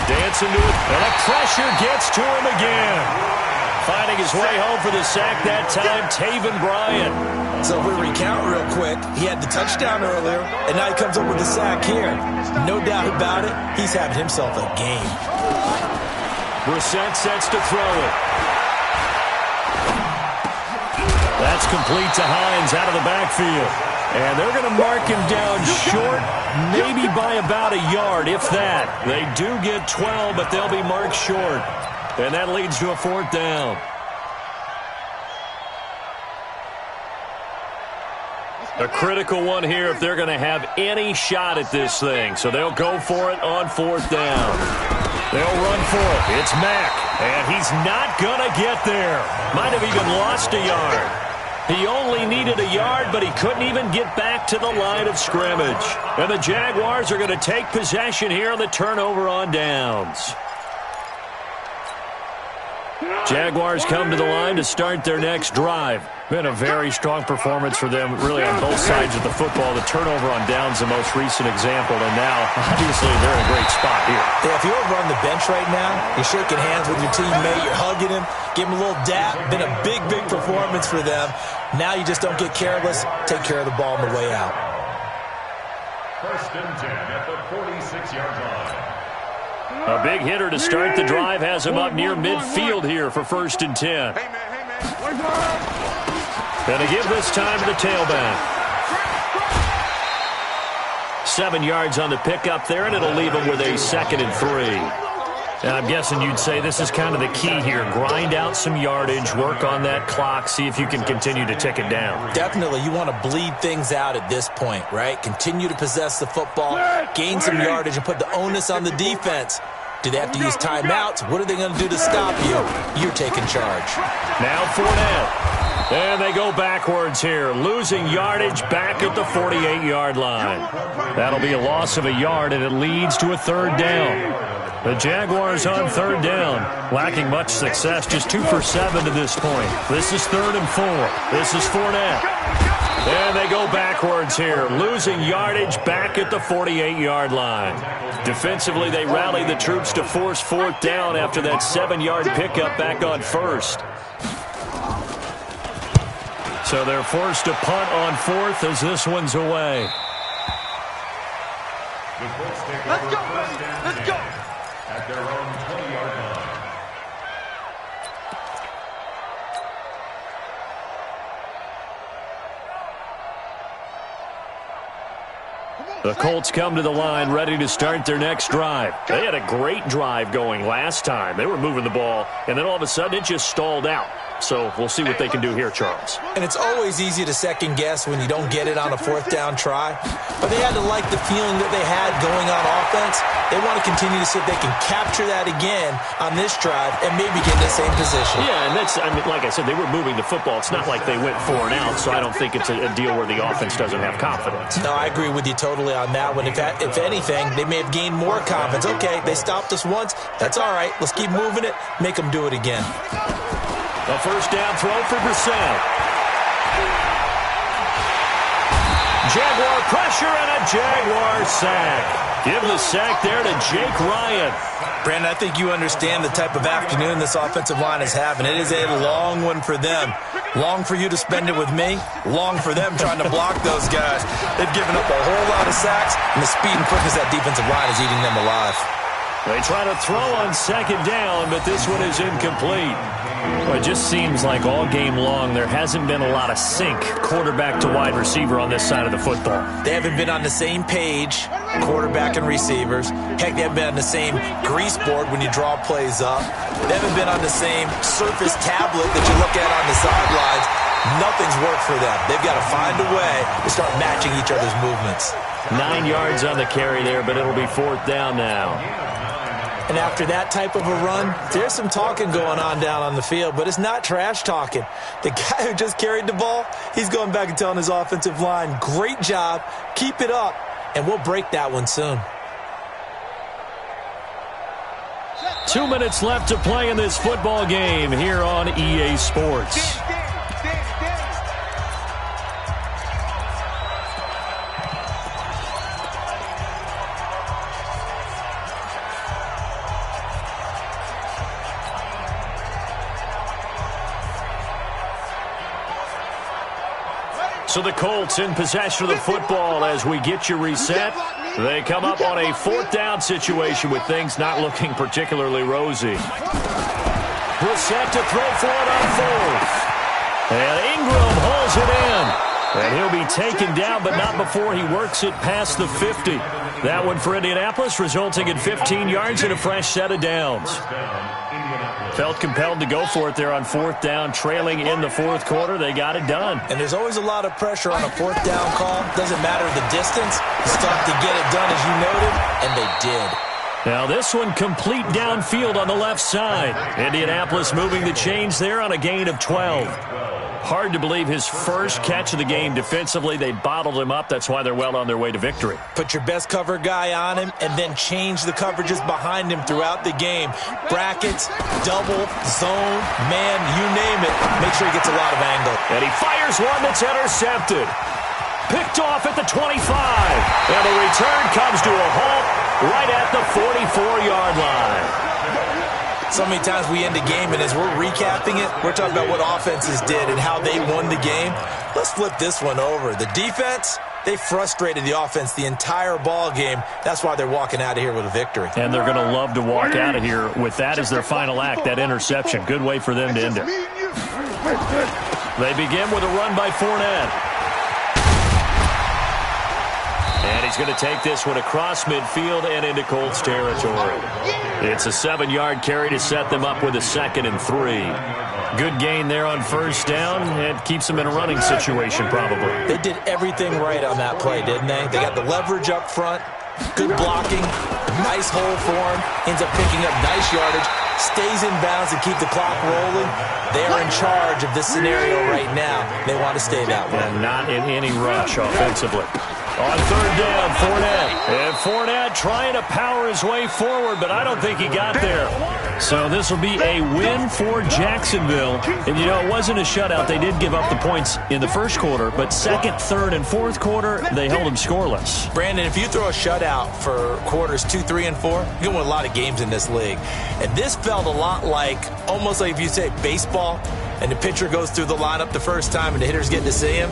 Dancing to it, and the pressure gets to him again. Finding his way home for the sack that time, Taven Bryan. So if we recount real quick, he had the touchdown earlier, and now he comes up with the sack here. No doubt about it, he's having himself a game. Brissett sets to throw it. That's complete to Hines out of the backfield. And they're going to mark him down short, maybe by about a yard, if that. They do get 12, but they'll be marked short. And that leads to a 4th down. A critical one here if they're going to have any shot at this thing. So they'll go for it on 4th down. They'll run for it. It's Mack, and he's not going to get there. Might have even lost a yard. He only needed a yard, but he couldn't even get back to the line of scrimmage. And the Jaguars are going to take possession here on the turnover on downs. Jaguars come to the line to start their next drive. Been a very strong performance for them, really, on both sides of the football. The turnover on downs, the most recent example, and now, obviously, they're in a great spot here. Yeah, if you're over on the bench right now, you're shaking hands with your teammate, you're hugging him, give him a little dap. Been a big, big performance for them. Now you just don't get careless. Take care of the ball on the way out. 1st and 10 at the 46-yard line. A big hitter to start the drive has him up near midfield here for 1st and 10. And to give this time to the tailback. 7 yards on the pickup there, and it'll leave him with a 2nd and 3. And I'm guessing you'd say this is kind of the key here. Grind out some yardage, work on that clock, see if you can continue to tick it down. Definitely. You want to bleed things out at this point, right? Continue to possess the football, gain some yardage, and put the onus on the defense. Do they have to use timeouts? What are they going to do to stop you? You're taking charge. Now Fournette. And they go backwards here, losing yardage back at the 48-yard line. That'll be a loss of a yard, and it leads to a 3rd down. The Jaguars on 3rd down, lacking much success, just 2 for 7 to this point. This is 3rd and 4. This is Fournette. And they go backwards here, losing yardage back at the 48-yard line. Defensively, they rallied the troops to force 4th down after that 7-yard pickup back on 1st. So they're forced to punt on 4th as this one's away. Let's go, buddy. Let's go. At their own 20-yard line. The Colts come to the line ready to start their next drive. They had a great drive going last time. They were moving the ball, and then all of a sudden it just stalled out. So we'll see what they can do here, Charles. And it's always easy to second guess when you don't get it on a 4th down try. But they had to like the feeling that they had going on offense. They want to continue to see if they can capture that again on this drive and maybe get in the same position. Yeah, and that's, I mean, like I said, they were moving the football. It's not like they went 4 and out, so I don't think it's a deal where the offense doesn't have confidence. No, I agree with you totally on that one. If anything, they may have gained more confidence. Okay, they stopped us once. That's all right. Let's keep moving it. Make them do it again. A 1st down throw for Brissett. Jaguar pressure and a Jaguar sack. Give the sack there to Jake Ryan. Brandon, I think you understand the type of afternoon this offensive line is having. It is a long one for them. Long for you to spend it with me. Long for them trying to block those guys. They've given up a whole lot of sacks, and the speed and quickness of that defensive line is eating them alive. They try to throw on 2nd down, but this one is incomplete. Well, it just seems like all game long there hasn't been a lot of sync quarterback to wide receiver on this side of the football. They haven't been on the same page, quarterback and receivers. Heck, they haven't been on the same grease board when you draw plays up. They haven't been on the same surface tablet that you look at on the sidelines. Nothing's worked for them. They've got to find a way to start matching each other's movements. 9 yards on the carry there, but it'll be 4th down now. And after that type of a run, there's some talking going on down on the field, but it's not trash talking. The guy who just carried the ball, he's going back and telling his offensive line, great job, keep it up, and we'll break that one soon. 2 minutes left to play in this football game here on EA Sports. So the Colts in possession of the football as we get you reset. They come up on a 4th down situation with things not looking particularly rosy. Brissett to throw for it on 4th. And Ingram hauls it in. And he'll be taken down, but not before he works it past the 50. That one for Indianapolis, resulting in 15 yards and a fresh set of downs. Felt compelled to go for it there on 4th down, trailing in the 4th quarter. They got it done. And there's always a lot of pressure on a 4th down call. Doesn't matter the distance. It's tough to get it done, as you noted, and they did. Now this one complete downfield on the left side. Indianapolis moving the chains there on a gain of 12. Hard to believe his first catch of the game defensively. They bottled him up. That's why they're well on their way to victory. Put your best cover guy on him and then change the coverages behind him throughout the game. Brackets, double, zone, man, you name it. Make sure he gets a lot of angle. And he fires one that's intercepted. Picked off at the 25. And the return comes to a halt right at the 44-yard line. So many times we end a game, and as we're recapping it, we're talking about what offenses did and how they won the game. Let's flip this one over. The defense, they frustrated the offense the entire ball game. That's why they're walking out of here with a victory. And they're going to love to walk out of here with that as their final act, that interception. Good way for them to end it. They begin with a run by Fournette. And he's going to take this one across midfield and into Colts territory. It's a 7-yard carry to set them up with a 2nd and 3. Good gain there on 1st down. It keeps them in a running situation probably. They did everything right on that play, didn't they? They got the leverage up front, good blocking, nice hole for him, ends up picking up nice yardage, stays in bounds and keep the clock rolling. They are in charge of this scenario right now. They want to stay that way. And not in any rush offensively. On 3rd down, Fournette. And Fournette trying to power his way forward, but I don't think he got there. So this will be a win for Jacksonville. And, you know, it wasn't a shutout. They did give up the points in the 1st quarter, but 2nd, 3rd, and 4th quarter, they held them scoreless. Brandon, if you throw a shutout for quarters 2, 3, and 4, you're going to win a lot of games in this league. And this felt a lot like, almost like if you say baseball, and the pitcher goes through the lineup the first time and the hitters get to see him,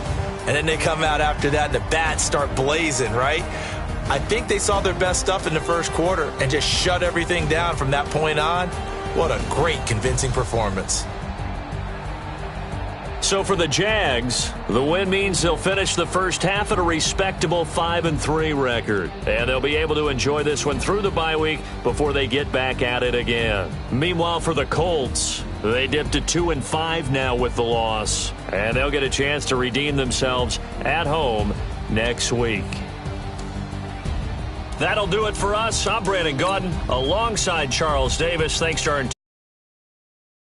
and then they come out after that and the bats start blazing, right? I think they saw their best stuff in the 1st quarter and just shut everything down from that point on. What a great, convincing performance. So for the Jags, the win means they'll finish the first half at a respectable 5-3 record. And they'll be able to enjoy this one through the bye week before they get back at it again. Meanwhile, for the Colts, they dipped to 2-5 now with the loss. And they'll get a chance to redeem themselves at home next week. That'll do it for us. I'm Brandon Gaudin alongside Charles Davis. Thanks to our